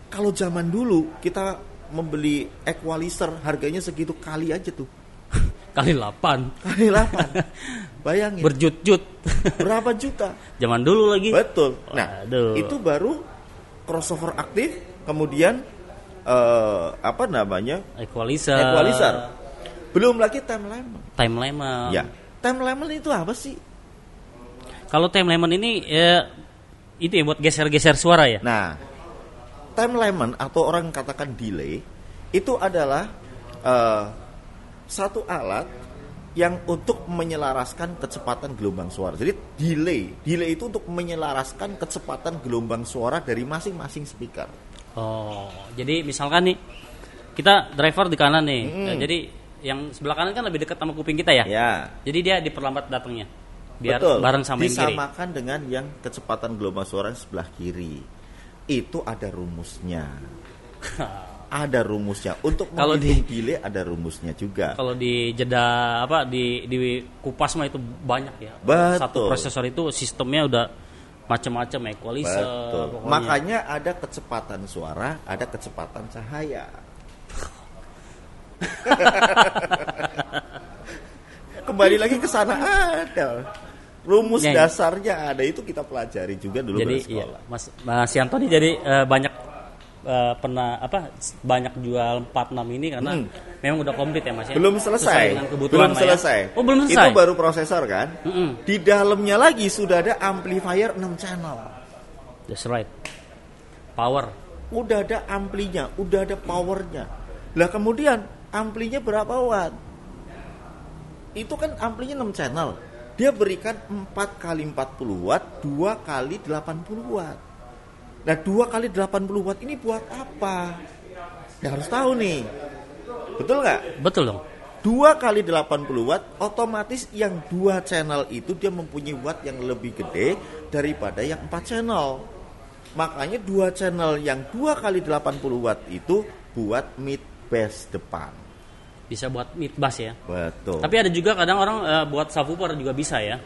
kalau zaman dulu kita membeli equalizer harganya segitu kali aja tuh. Kali 8. Kali 8. Bayangin. Berjut-jut. Berapa juta? Zaman dulu lagi. Betul. Nah, Waduh. itu baru crossover aktif, kemudian equalizer. Belum lagi time lemon. Time lemon. Ya. Time lemon itu apa sih? Kalau time lemon ini itu ya buat geser-geser suara ya? Nah, time lemon atau orang katakan delay itu adalah satu alat yang untuk menyelaraskan kecepatan gelombang suara. Jadi delay itu untuk menyelaraskan kecepatan gelombang suara dari masing-masing speaker. Oh, jadi misalkan nih kita driver di kanan nih, jadi yang sebelah kanan kan lebih dekat sama kuping kita ya? Ya. Jadi dia diperlambat datangnya. Biar betul, bareng sama yang kiri. disamakan dengan yang kecepatan gelombang suara sebelah kiri. Itu ada rumusnya. Ada rumusnya. Untuk menghitung delay ada rumusnya juga. Kalau di jeda di kupas mah itu banyak ya. Betul. Satu prosesor itu sistemnya udah macam-macam, equalizer. Betul. Makanya ada kecepatan suara, ada kecepatan cahaya. Kembali lagi ke sana ada. Rumus dasarnya ada, itu kita pelajari juga dulu jadi, di sekolah. Iya, Mas Yanto nih jadi banyak banyak jual 46 ini karena memang udah komplit ya Mas ya. Belum selesai. Belum selesai. Ya? Oh, belum selesai. Itu baru prosesor kan? Di dalamnya lagi sudah ada amplifier 6 channel. That's right. Power. Udah ada amplinya, udah ada powernya. Lah kemudian amplinya berapa watt? Itu kan amplinya 6 channel. Dia berikan 4 kali 40 watt, 2 kali 80 watt. Nah 2 kali 80 watt ini buat apa? Ya harus tahu nih. Betul nggak? Betul dong. 2 kali 80 watt, otomatis yang 2 channel itu dia mempunyai watt yang lebih gede daripada yang 4 channel. Makanya 2 channel yang 2 kali 80 watt itu buat mid bass depan. Bisa buat mid bass ya. Betul. Tapi ada juga kadang orang buat subwoofer juga bisa ya.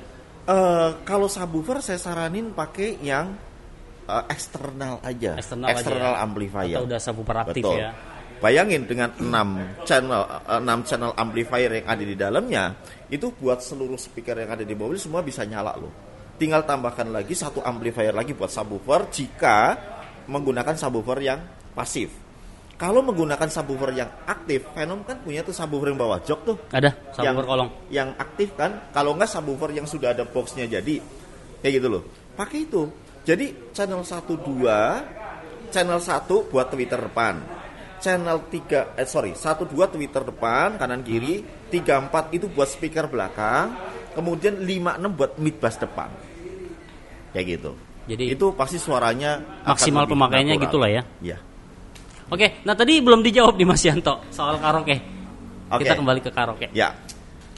Kalau subwoofer saya saranin pakai yang eksternal aja. Eksternal ya. amplifier. Atau udah subwoofer aktif. Betul. Ya. Bayangin dengan 6 channel amplifier yang ada di dalamnya, itu buat seluruh speaker yang ada di mobil semua bisa nyala loh. Tinggal tambahkan lagi 1 amplifier lagi buat subwoofer jika menggunakan subwoofer yang pasif. Kalau menggunakan subwoofer yang aktif, Phenom kan punya tuh subwoofer yang bawah jok tuh. Ada subwoofer kolong. Yang aktif kan, kalau nggak subwoofer yang sudah ada boxnya jadi, kayak gitu loh. Pakai itu. Jadi channel 1 2, channel 1 buat tweeter depan. Channel 1 2 tweeter depan, kanan kiri, 3 4 itu buat speaker belakang, kemudian 5 6 buat mid bass depan. Kayak gitu. Jadi itu pasti suaranya maksimal pemakaiannya gitulah ya. Iya. Oke, nah tadi belum dijawab di Mas Yanto soal karaoke. Kita kembali ke karaoke. Ya.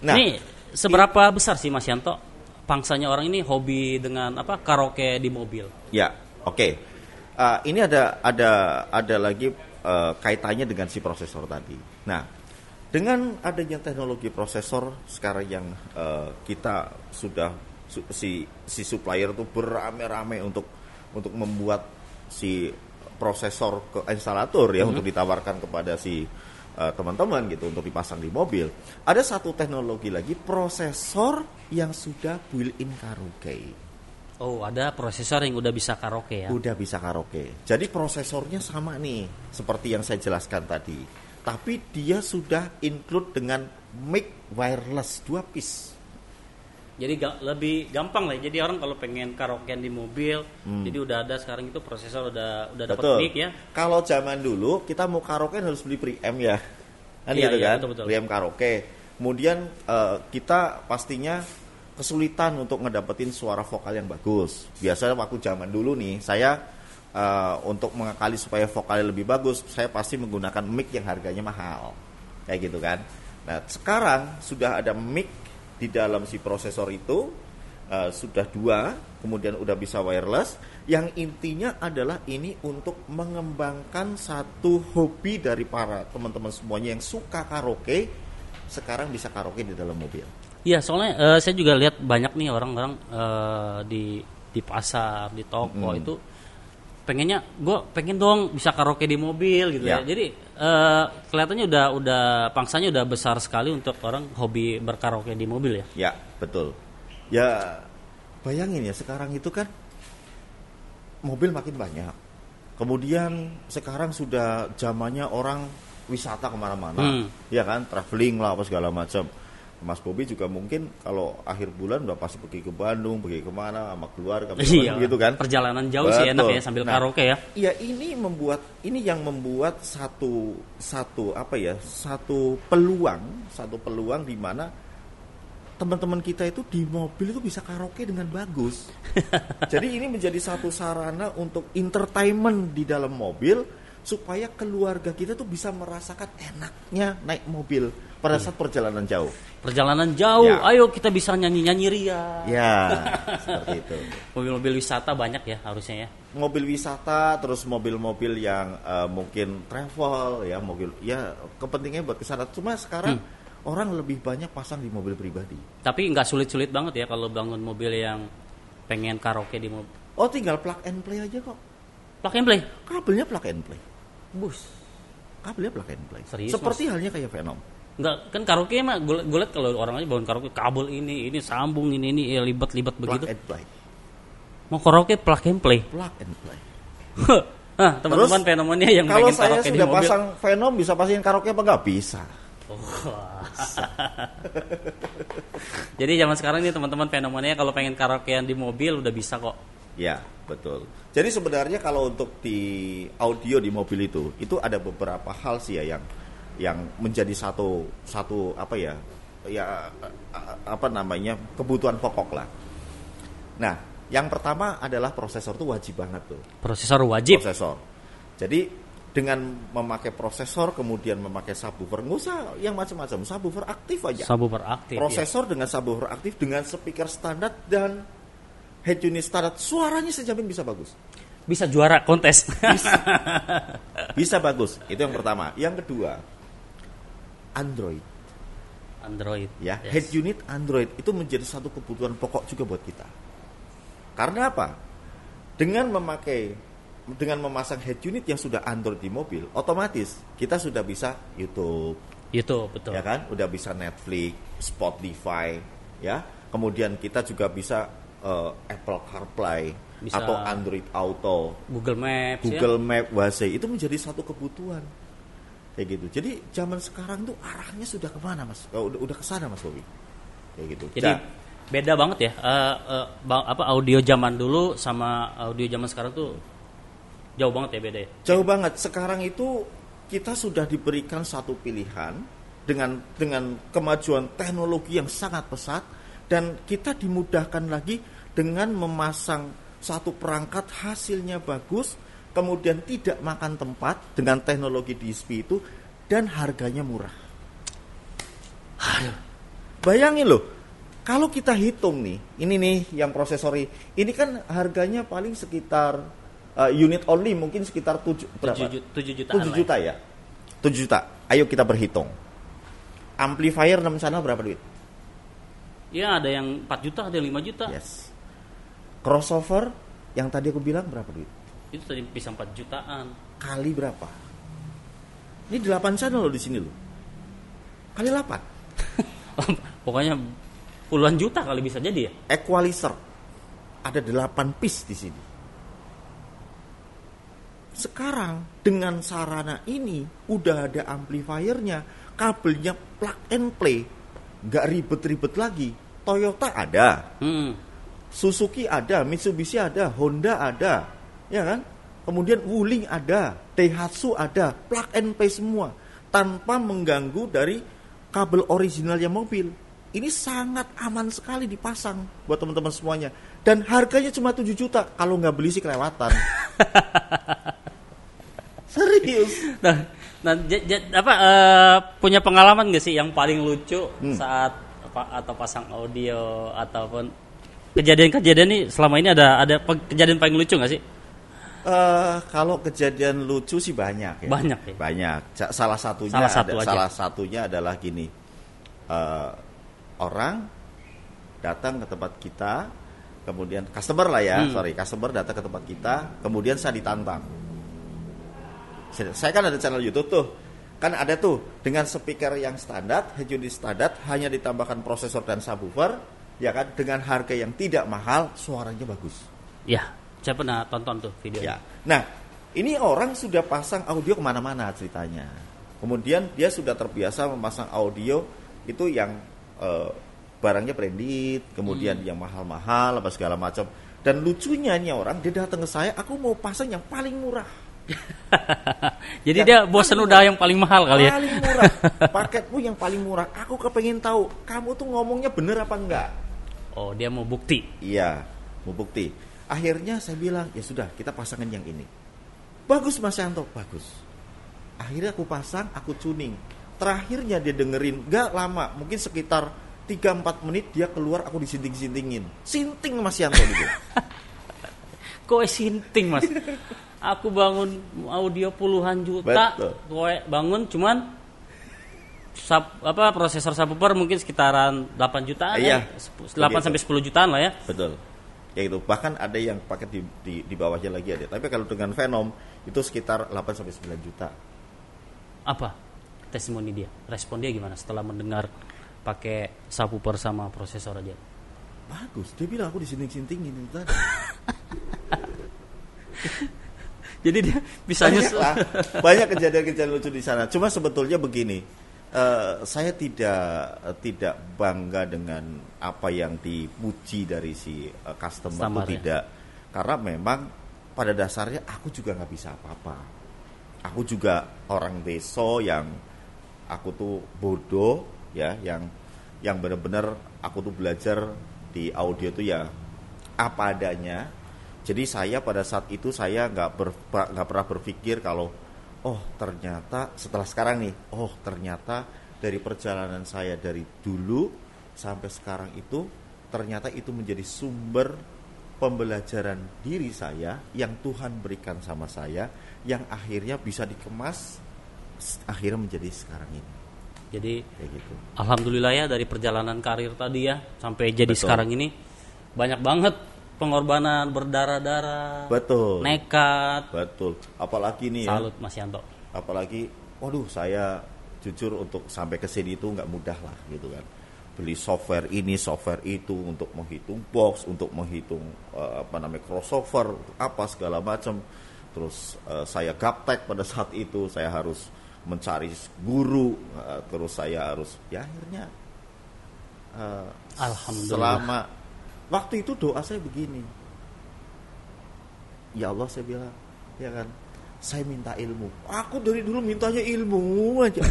Nah, ini seberapa besar sih Mas Yanto pangsanya orang ini hobi dengan karaoke di mobil? Ya, oke. Ini ada lagi kaitannya dengan si prosesor tadi. Nah, dengan adanya teknologi prosesor sekarang yang kita sudah si supplier itu beramai-ramai untuk membuat si prosesor ke instalator ya untuk ditawarkan kepada si teman-teman gitu untuk dipasang di mobil. Ada satu teknologi lagi, prosesor yang sudah built-in karaoke. Oh, ada prosesor yang udah bisa karaoke ya? Udah bisa karaoke. Jadi prosesornya sama nih, seperti yang saya jelaskan tadi. Tapi dia sudah include dengan mic wireless 2 piece. Jadi lebih gampang lah. Jadi orang kalau pengen karaokean di mobil, jadi udah ada sekarang itu prosesor udah dapat mic ya. Kalau zaman dulu kita mau karaoke harus beli preamp ya. Kan iya, gitu kan? Betul. Preamp karaoke. Kemudian kita pastinya kesulitan untuk ngedapetin suara vokal yang bagus. Biasanya waktu zaman dulu nih, saya untuk mengakali supaya vokalnya lebih bagus, saya pasti menggunakan mic yang harganya mahal. Kayak gitu kan. Nah, sekarang sudah ada mic di dalam si prosesor itu, sudah 2, kemudian udah bisa wireless. Yang intinya adalah ini untuk mengembangkan satu hobi dari para teman-teman semuanya yang suka karaoke, sekarang bisa karaoke di dalam mobil. Iya, soalnya saya juga lihat banyak nih orang-orang di pasar, di toko itu gue pengen dong bisa karaoke di mobil gitu ya. Jadi kelihatannya udah pangsanya udah besar sekali untuk orang hobi berkaraoke di mobil ya. Ya, betul. Ya, bayangin ya sekarang itu kan mobil makin banyak. Kemudian sekarang sudah zamannya orang wisata kemana-mana, ya kan, traveling lah apa segala macam. Mas Bobi juga mungkin kalau akhir bulan udah pasti pergi ke Bandung, pergi kemana sama keluarga, gitu kan. Perjalanan jauh sih enak ya sambil karaoke ya. Iya, ini yang membuat satu peluang di mana teman-teman kita itu di mobil itu bisa karaoke dengan bagus. Jadi ini menjadi satu sarana untuk entertainment di dalam mobil supaya keluarga kita tuh bisa merasakan enaknya naik mobil pada saat perjalanan jauh. Perjalanan jauh, ya. Ayo kita bisa nyanyi-nyanyi ria. Ya, seperti itu. Mobil-mobil wisata banyak ya harusnya ya. Mobil wisata, terus mobil-mobil yang mungkin travel ya, mobil ya kepentingannya buat kesana. Cuma sekarang orang lebih banyak pasang di mobil pribadi. Tapi nggak sulit-sulit banget ya kalau bangun mobil yang pengen karaoke di mobil. Oh, tinggal plug and play aja kok. Plug and play? Kabelnya plug and play. Bus. Kabelnya plug and play. Serius, seperti Mas? halnya kayak Venom. Enggak, kan karaoke mah gue liat kalau orang aja bangun karaoke kabel ini sambung ini ya libet-libet begitu. Plug and play. Mau karaoke plug and play. Plug and play. Nah, teman-teman fenomena yang pengen karaoke di mobil. Kalau saya sudah pasang Venom bisa pasangin karaoke apa enggak bisa? Oh. Jadi zaman sekarang ini teman-teman fenomenanya kalau pengen karaokean di mobil udah bisa kok. Ya, betul. Jadi sebenarnya kalau untuk di audio di mobil itu ada beberapa hal sih ya yang menjadi satu kebutuhan pokok lah. Nah, yang pertama adalah prosesor tuh wajib banget tuh. Prosesor wajib. Jadi dengan memakai prosesor kemudian memakai subwoofer, nggak usah yang macam-macam, subwoofer aktif aja. Subwoofer aktif. Prosesor dengan subwoofer aktif dengan speaker standar dan head unit standar, suaranya sejamin bisa bagus. Bisa juara kontes. Bisa bagus. Itu yang pertama. Yang kedua, Android. Ya, yes. Head unit Android itu menjadi satu kebutuhan pokok juga buat kita. Karena apa? Dengan memasang head unit yang sudah Android di mobil, otomatis kita sudah bisa YouTube, betul. Ya kan? Udah bisa Netflix, Spotify, ya. Kemudian kita juga bisa Apple CarPlay bisa atau Android Auto, Google Maps, WhatsApp, itu menjadi satu kebutuhan. Kayak gitu. Jadi zaman sekarang tuh arahnya sudah kemana, Mas? Udah kesana, Mas Bobi. Kayak gitu. Jadi beda banget ya. Audio zaman dulu sama audio zaman sekarang tuh jauh banget ya beda ya? Jauh banget. Sekarang itu kita sudah diberikan satu pilihan dengan kemajuan teknologi yang sangat pesat dan kita dimudahkan lagi dengan memasang satu perangkat hasilnya bagus, kemudian tidak makan tempat dengan teknologi DSP itu dan harganya murah. Bayangin loh, kalau kita hitung nih, ini nih yang prosesor ini kan harganya paling sekitar unit only mungkin sekitar 7 juta ya. 7 juta. Ayo kita berhitung. Amplifier 6 channel berapa duit? Ya, ada yang 4 juta, ada yang 5 juta. Yes. Crossover yang tadi aku bilang berapa duit? Itu tadi bisa 4 jutaan. Kali berapa? Ini 8 channel loh di sini loh. Kali 8. Pokoknya puluhan juta kali bisa jadi ya. Equalizer ada 8 piece di sini. Sekarang dengan sarana ini udah ada amplifiernya, kabelnya plug and play, nggak ribet-ribet lagi. Toyota ada, Suzuki ada, Mitsubishi ada, Honda ada, ya kan? Kemudian Wuling ada, Daihatsu ada, plug and play semua, tanpa mengganggu dari kabel originalnya mobil. Ini sangat aman sekali dipasang buat teman-teman semuanya. Dan harganya cuma 7 juta. Kalau nggak beli sih kelewatan. Serius. Punya pengalaman nggak sih yang paling lucu saat atau pasang audio ataupun kejadian-kejadian ini selama ini ada kejadian paling lucu nggak sih? Kalau kejadian lucu sih banyak ya. Banyak ya. Banyak. Salah satunya adalah gini. Orang datang ke tempat kita, kemudian customer datang ke tempat kita, kemudian saya ditantang. Saya kan ada channel YouTube tuh, kan ada tuh dengan speaker yang standar, head unit standar, hanya ditambahkan prosesor dan subwoofer, ya kan, dengan harga yang tidak mahal, suaranya bagus. Ya, saya pernah tonton tuh videonya. Ya. Nah, ini orang sudah pasang audio kemana-mana ceritanya. Kemudian dia sudah terbiasa memasang audio itu yang barangnya branded, kemudian yang mahal-mahal apa segala macam. Dan lucunya nih orang, dia datang ke saya, aku mau pasang yang paling murah. Jadi dia bosan udah yang paling mahal kali ya. Paling murah. Paketmu yang paling murah. Aku kepengen tahu kamu tuh ngomongnya bener apa enggak. Oh, dia mau bukti. Iya, mau bukti. Akhirnya saya bilang, ya sudah, kita pasangin yang ini. Bagus Mas Yanto, bagus. Akhirnya aku pasang, aku tuning. Terakhirnya dia dengerin, gak lama, mungkin sekitar 3-4 menit dia keluar, aku disinting-sintingin. Sinting Mas Yanto gitu. Kok sinting Mas? Aku bangun audio puluhan juta, gue bangun cuman prosesor subwoofer mungkin sekitaran 8 jutaan, iya, 8 sampai 10 jutaan lah ya. Betul. Ya itu, bahkan ada yang paket di bawahnya lagi ada. Tapi kalau dengan Venom itu sekitar 8 sampai 9 juta. Apa testimoni dia? Respon dia gimana setelah mendengar pakai subwoofer sama prosesor aja? Bagus. Dia bilang aku disinting-sintingin itu tadi. Jadi dia bisa banyak kejadian-kejadian lucu di sana. Cuma sebetulnya begini, saya tidak bangga dengan apa yang dipuji dari si customer itu tidak, karena memang pada dasarnya aku juga nggak bisa apa-apa. Aku juga orang deso yang aku tuh bodoh ya, yang benar-benar aku tuh belajar di audio tuh ya apa adanya. Jadi saya pada saat itu saya nggak pernah berpikir kalau ternyata setelah sekarang nih, ternyata dari perjalanan saya dari dulu sampai sekarang itu ternyata itu menjadi sumber pembelajaran diri saya yang Tuhan berikan sama saya, yang akhirnya bisa dikemas akhirnya menjadi sekarang ini. Jadi kayak gitu. Alhamdulillah ya, dari perjalanan karir tadi ya sampai jadi sekarang ini banyak banget pengorbanan berdarah-darah. Betul. Nekat. Betul. Apalagi nih Salut Mas Yanto. Apalagi, saya jujur untuk sampai ke sini itu nggak mudah lah gitu kan. Beli software ini, software itu untuk menghitung box, untuk menghitung crossover, apa segala macam. Terus saya gaptek pada saat itu, saya harus mencari guru, terus saya harus akhirnya Alhamdulillah. Selama waktu itu doa saya begini, ya Allah, saya bilang, ya kan, saya minta ilmu. Aku dari dulu mintanya ilmu aja.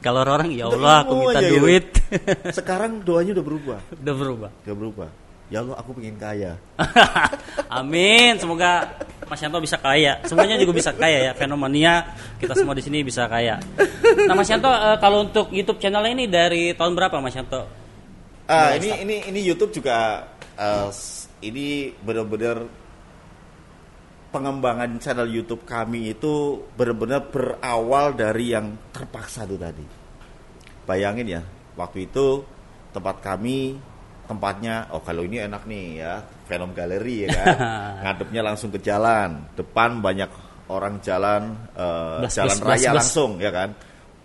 Kalau orang, ya Allah, aku minta duit. Gitu. Sekarang doanya udah berubah. Udah berubah. Ya Allah, aku pengen kaya. Amin, semoga Mas Yanto bisa kaya, semuanya juga bisa kaya ya, Fenomania kita semua di sini bisa kaya. Nah Mas Yanto, kalau untuk YouTube channel ini dari tahun berapa Mas Yanto? Ini YouTube juga ini benar-benar pengembangan channel YouTube kami itu benar-benar berawal dari yang terpaksa itu tadi. Bayangin ya, waktu itu tempatnya, kalau ini enak nih ya, Venom Gallery ya kan, ngadepnya langsung ke jalan, depan banyak orang jalan, jalan raya langsung ya kan.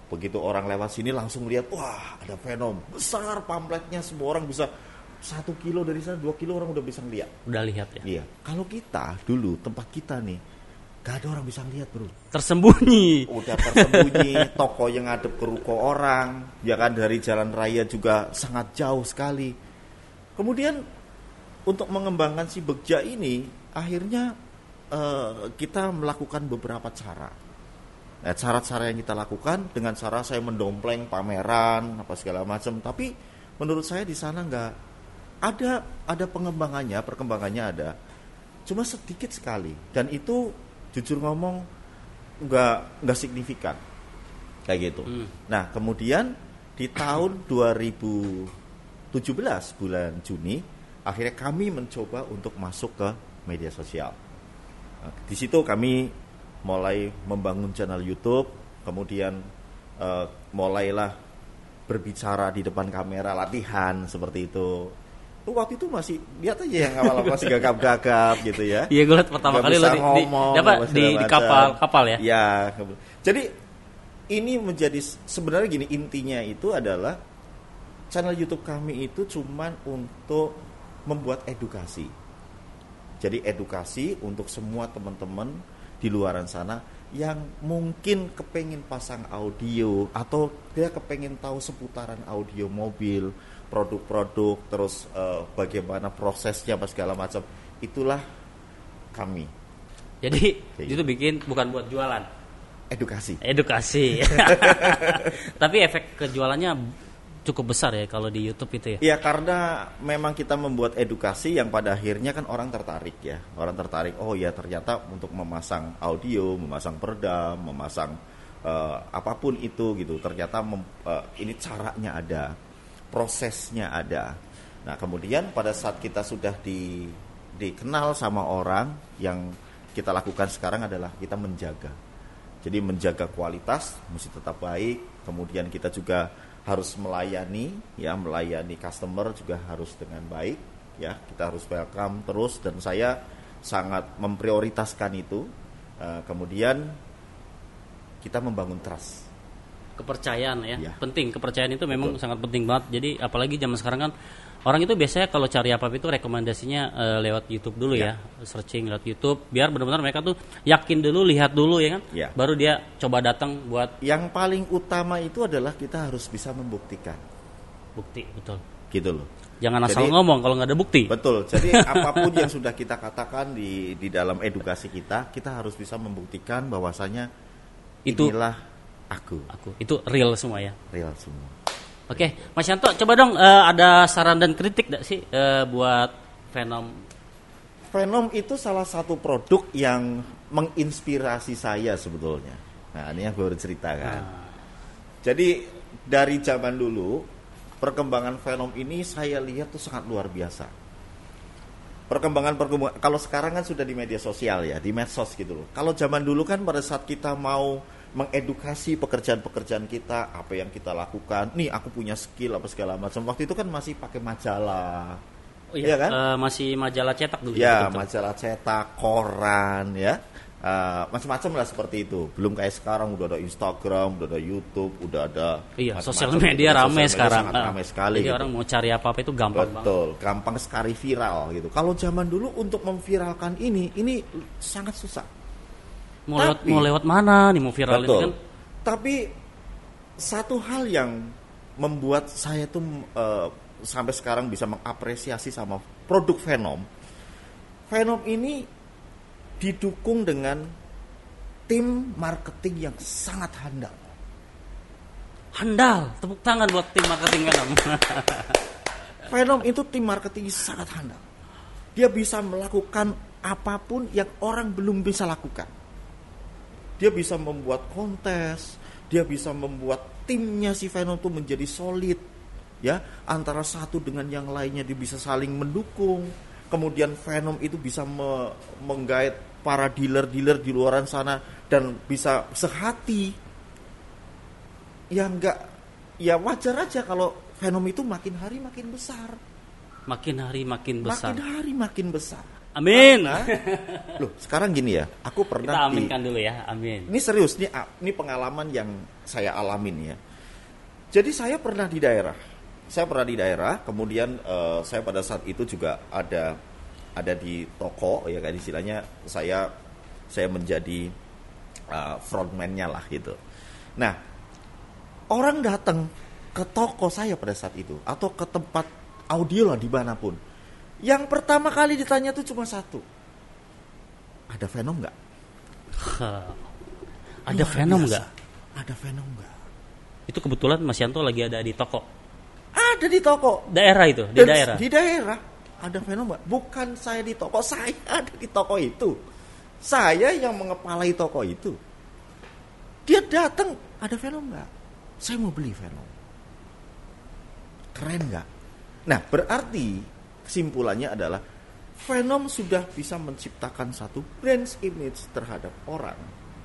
Begitu orang lewat sini langsung lihat, wah ada Venom, besar pamfletnya, semua orang bisa 1 kilo dari sana, 2 kilo orang udah bisa lihat. Udah lihat ya? Iya. Kalau kita dulu, tempat kita nih, gak ada orang bisa lihat bro. Tersembunyi. Udah tersembunyi, toko yang ngadep ke ruko orang, ya kan, dari jalan raya juga sangat jauh sekali. Kemudian untuk mengembangkan si Begja ini, akhirnya kita melakukan beberapa cara. Nah, cara-cara yang kita lakukan dengan cara saya mendompleng pameran apa segala macam, tapi menurut saya di sana nggak ada perkembangannya ada, cuma sedikit sekali, dan itu jujur ngomong nggak signifikan kayak gitu. Nah kemudian di tahun 2017 bulan Juni akhirnya kami mencoba untuk masuk ke media sosial. Nah, di situ kami mulai membangun channel YouTube, kemudian mulailah berbicara di depan kamera, latihan seperti itu. Waktu itu masih lihat aja yang awal-awal masih gagap-gagap gitu ya. Iya, gue lihat pertama kali lo di kapal ya. Iya. Jadi ini menjadi sebenarnya gini, intinya itu adalah channel YouTube kami itu cuman untuk membuat edukasi. Jadi edukasi untuk semua teman-teman di luaran sana yang mungkin kepengin pasang audio atau dia kepengin tahu seputaran audio mobil, produk-produk, terus bagaimana prosesnya apa segala macam, itulah kami. Jadi itu bikin bukan buat jualan, edukasi. Tapi efek kejualannya cukup besar ya kalau di YouTube itu ya. Iya, karena memang kita membuat edukasi yang pada akhirnya kan orang tertarik ya. Orang tertarik, oh ya ternyata untuk memasang audio, memasang peredam, memasang apapun itu gitu. Ternyata ini caranya ada, prosesnya ada. Nah kemudian pada saat kita sudah dikenal sama orang, yang kita lakukan sekarang adalah kita menjaga. Jadi menjaga kualitas mesti tetap baik. Kemudian kita juga harus melayani customer juga harus dengan baik ya. Kita harus welcome terus, dan saya sangat memprioritaskan itu. Kemudian kita membangun trust, kepercayaan ya. Ya. Penting, kepercayaan itu memang Betul. sangat penting banget. Jadi apalagi zaman sekarang kan orang itu biasanya kalau cari apa-apa itu rekomendasinya lewat YouTube dulu ya. Searching lewat YouTube biar benar-benar mereka tuh yakin dulu, lihat dulu ya kan. Ya. Baru dia coba datang buat yang paling utama itu adalah kita harus bisa membuktikan. bukti, betul. Gitu loh. Jangan asal ngomong kalau nggak ada bukti. Betul. Jadi apapun yang sudah kita katakan di dalam edukasi kita harus bisa membuktikan bahwasanya Itu inilah aku. Itu real semua ya. Real semua. Oke, Mas Yanto, coba dong ada saran dan kritik gak sih buat Venom? Venom itu salah satu produk yang menginspirasi saya sebetulnya. Nah, ini yang gue udah ceritakan. Jadi dari zaman dulu perkembangan Venom ini saya lihat tuh sangat luar biasa. Perkembangan kalau sekarang kan sudah di media sosial ya, di medsos gitu loh. Kalau zaman dulu kan pada saat kita mau mengedukasi pekerjaan-pekerjaan kita, apa yang kita lakukan, nih aku punya skill apa segala macam. Waktu itu kan masih pakai majalah, iya kan? Masih majalah cetak dulu. Ya, majalah cetak, koran, ya, macam-macam lah seperti itu. Belum kayak sekarang udah ada Instagram, udah ada YouTube, udah ada. Iya, sosial media ramai sekarang. Sangat ramai sekali. Jadi gitu. orang mau cari apa-apa itu gampang. Betul, gampang sekali viral gitu. Kalau zaman dulu untuk memviralkan ini sangat susah. Mau lewat mana nih mau viral ini kan? Tapi satu hal yang membuat saya tuh sampai sekarang bisa mengapresiasi sama produk Venom. Venom ini didukung dengan tim marketing yang sangat handal. Handal, tepuk tangan buat tim marketing Venom. Venom itu tim marketing sangat handal. Dia bisa melakukan apapun yang orang belum bisa lakukan. Dia bisa membuat kontes, dia bisa membuat timnya si Venom itu menjadi solid, ya, antara satu dengan yang lainnya dia bisa saling mendukung. Kemudian Venom itu bisa menggait para dealer-dealer di luaran sana dan bisa sehati. Ya enggak, ya wajar aja kalau Venom itu makin hari makin besar. Makin hari makin besar. Makin hari makin besar. Amin. Loh, sekarang gini ya, aku pernah Kita aminkan dulu ya, amin. Ini serius, ini pengalaman yang saya alamin ya. Jadi saya pernah di daerah. Kemudian saya pada saat itu juga ada di toko ya, kan istilahnya saya menjadi frontman-nya lah gitu. Nah, orang datang ke toko saya pada saat itu atau ke tempat audio lah dimanapun, yang pertama kali ditanya tuh cuma satu, ada Venom nggak? Ada Venom nggak? Ada Venom nggak? Itu kebetulan Mas Yanto lagi ada di toko. Ada di toko. Daerah itu, di Dan daerah. Di daerah ada Venom nggak? Bukan saya di toko, saya ada di toko itu. Saya yang mengepalai toko itu. Dia datang, ada Venom nggak? Saya mau beli Venom. Keren nggak? Nah, berarti kesimpulannya adalah Venom sudah bisa menciptakan satu brand image terhadap orang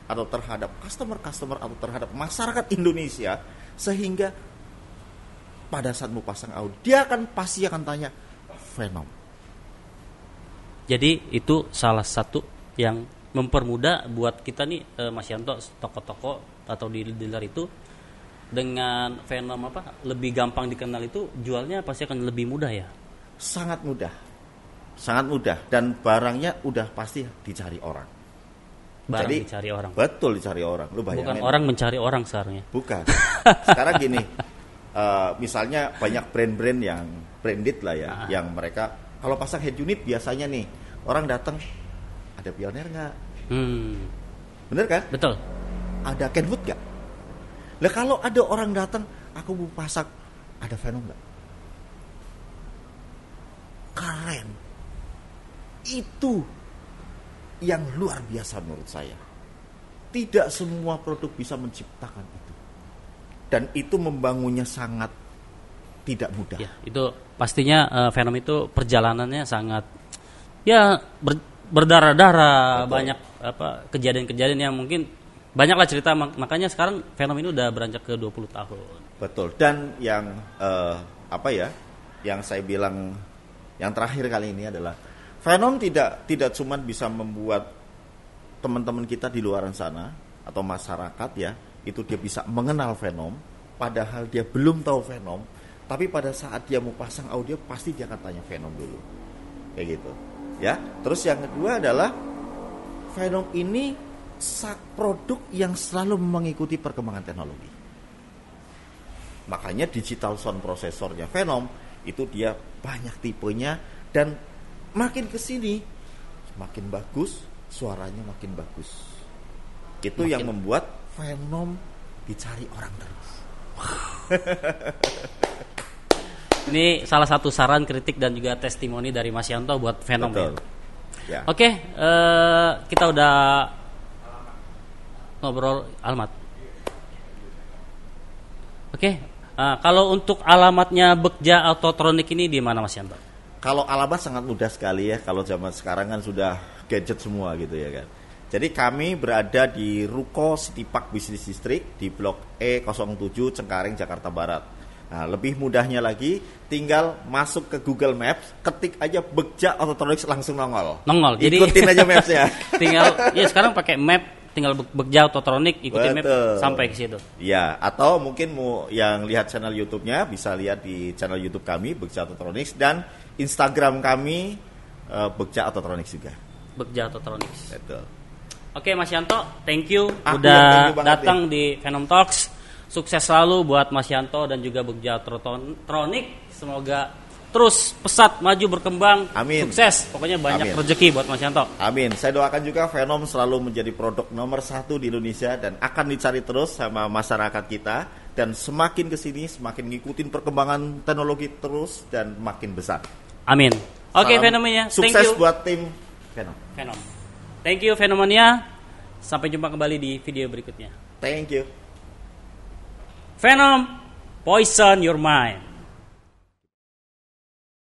atau terhadap customer atau terhadap masyarakat Indonesia, sehingga pada saat mau pasang audio dia pasti akan tanya Venom. Jadi itu salah satu yang mempermudah buat kita nih, Mas Yanto, toko-toko atau dealer itu, dengan Venom lebih gampang dikenal itu, jualnya pasti akan lebih mudah ya. Sangat mudah dan barangnya udah pasti dicari orang. Jadi dicari orang. Betul, dicari orang. Lu bayangin. Bukan orang mencari orang seharusnya. Bukan. Sekarang gini, misalnya banyak brand-brand yang branded lah ya, yang mereka kalau pasang head unit biasanya nih orang datang, ada Pioneer nggak? Bener kan? Betul. Ada Kenwood nggak? Lah kalau ada orang datang, aku mau pasang, ada Venom nggak? Keren. Itu yang luar biasa menurut saya. Tidak semua produk bisa menciptakan itu. Dan itu membangunnya sangat tidak mudah. Ya, itu pastinya Venom itu perjalanannya sangat berdarah-darah, banyak kejadian-kejadian yang mungkin banyaklah cerita, makanya sekarang Venom ini udah beranjak ke 20 tahun. Betul. Dan yang yang saya bilang yang terakhir kali ini adalah Venom tidak cuma bisa membuat teman-teman kita di luar sana atau masyarakat ya, itu dia bisa mengenal Venom padahal dia belum tahu Venom, tapi pada saat dia mau pasang audio pasti dia akan tanya Venom dulu. Kayak gitu. Ya. Terus yang kedua adalah Venom ini produk yang selalu mengikuti perkembangan teknologi. Makanya digital sound processornya Venom itu dia banyak tipenya, dan makin kesini makin bagus, suaranya makin bagus. Itu yang membuat Venom dicari orang terus. Ini salah satu saran, kritik dan juga testimoni dari Mas Yanto buat Venom. Betul. Ya. Oke, kita udah ngobrol alamat. Oke, kalau untuk alamatnya Begja Autotronic ini di mana Mas Yanto? Kalau alamat sangat mudah sekali ya. Kalau zaman sekarang kan sudah gadget semua gitu ya kan. Jadi kami berada di Ruko City Park Business District di Blok E07 Cengkareng, Jakarta Barat. Nah, lebih mudahnya lagi, tinggal masuk ke Google Maps, ketik aja Begja Autotronics langsung nongol. Jadi ikutin aja mapsnya. Tinggal ya sekarang pakai map, tinggal Begja Autotronic, ikutin map sampai ke situ. Ya, atau mungkin mau yang lihat channel YouTube-nya bisa lihat di channel YouTube kami Begja Autotronics, dan Instagram kami Begja Autotronics juga. Begja Autotronics. Betul. Oke Mas Yanto, thank you udah datang di Venom Talks. Sukses selalu buat Mas Yanto dan juga Begja Autotronic. Semoga terus pesat, maju, berkembang. Amin. Sukses, pokoknya banyak rezeki buat Mas Yanto. Amin. Saya doakan juga Venom selalu menjadi produk nomor 1 di Indonesia dan akan dicari terus sama masyarakat kita. Dan semakin kesini semakin ngikutin perkembangan teknologi terus dan makin besar. Amin. Oke, Venom ya. Sukses buat tim Venom. Venom. Thank you Venomania. Sampai jumpa kembali di video berikutnya. Thank you. Venom, poison your mind.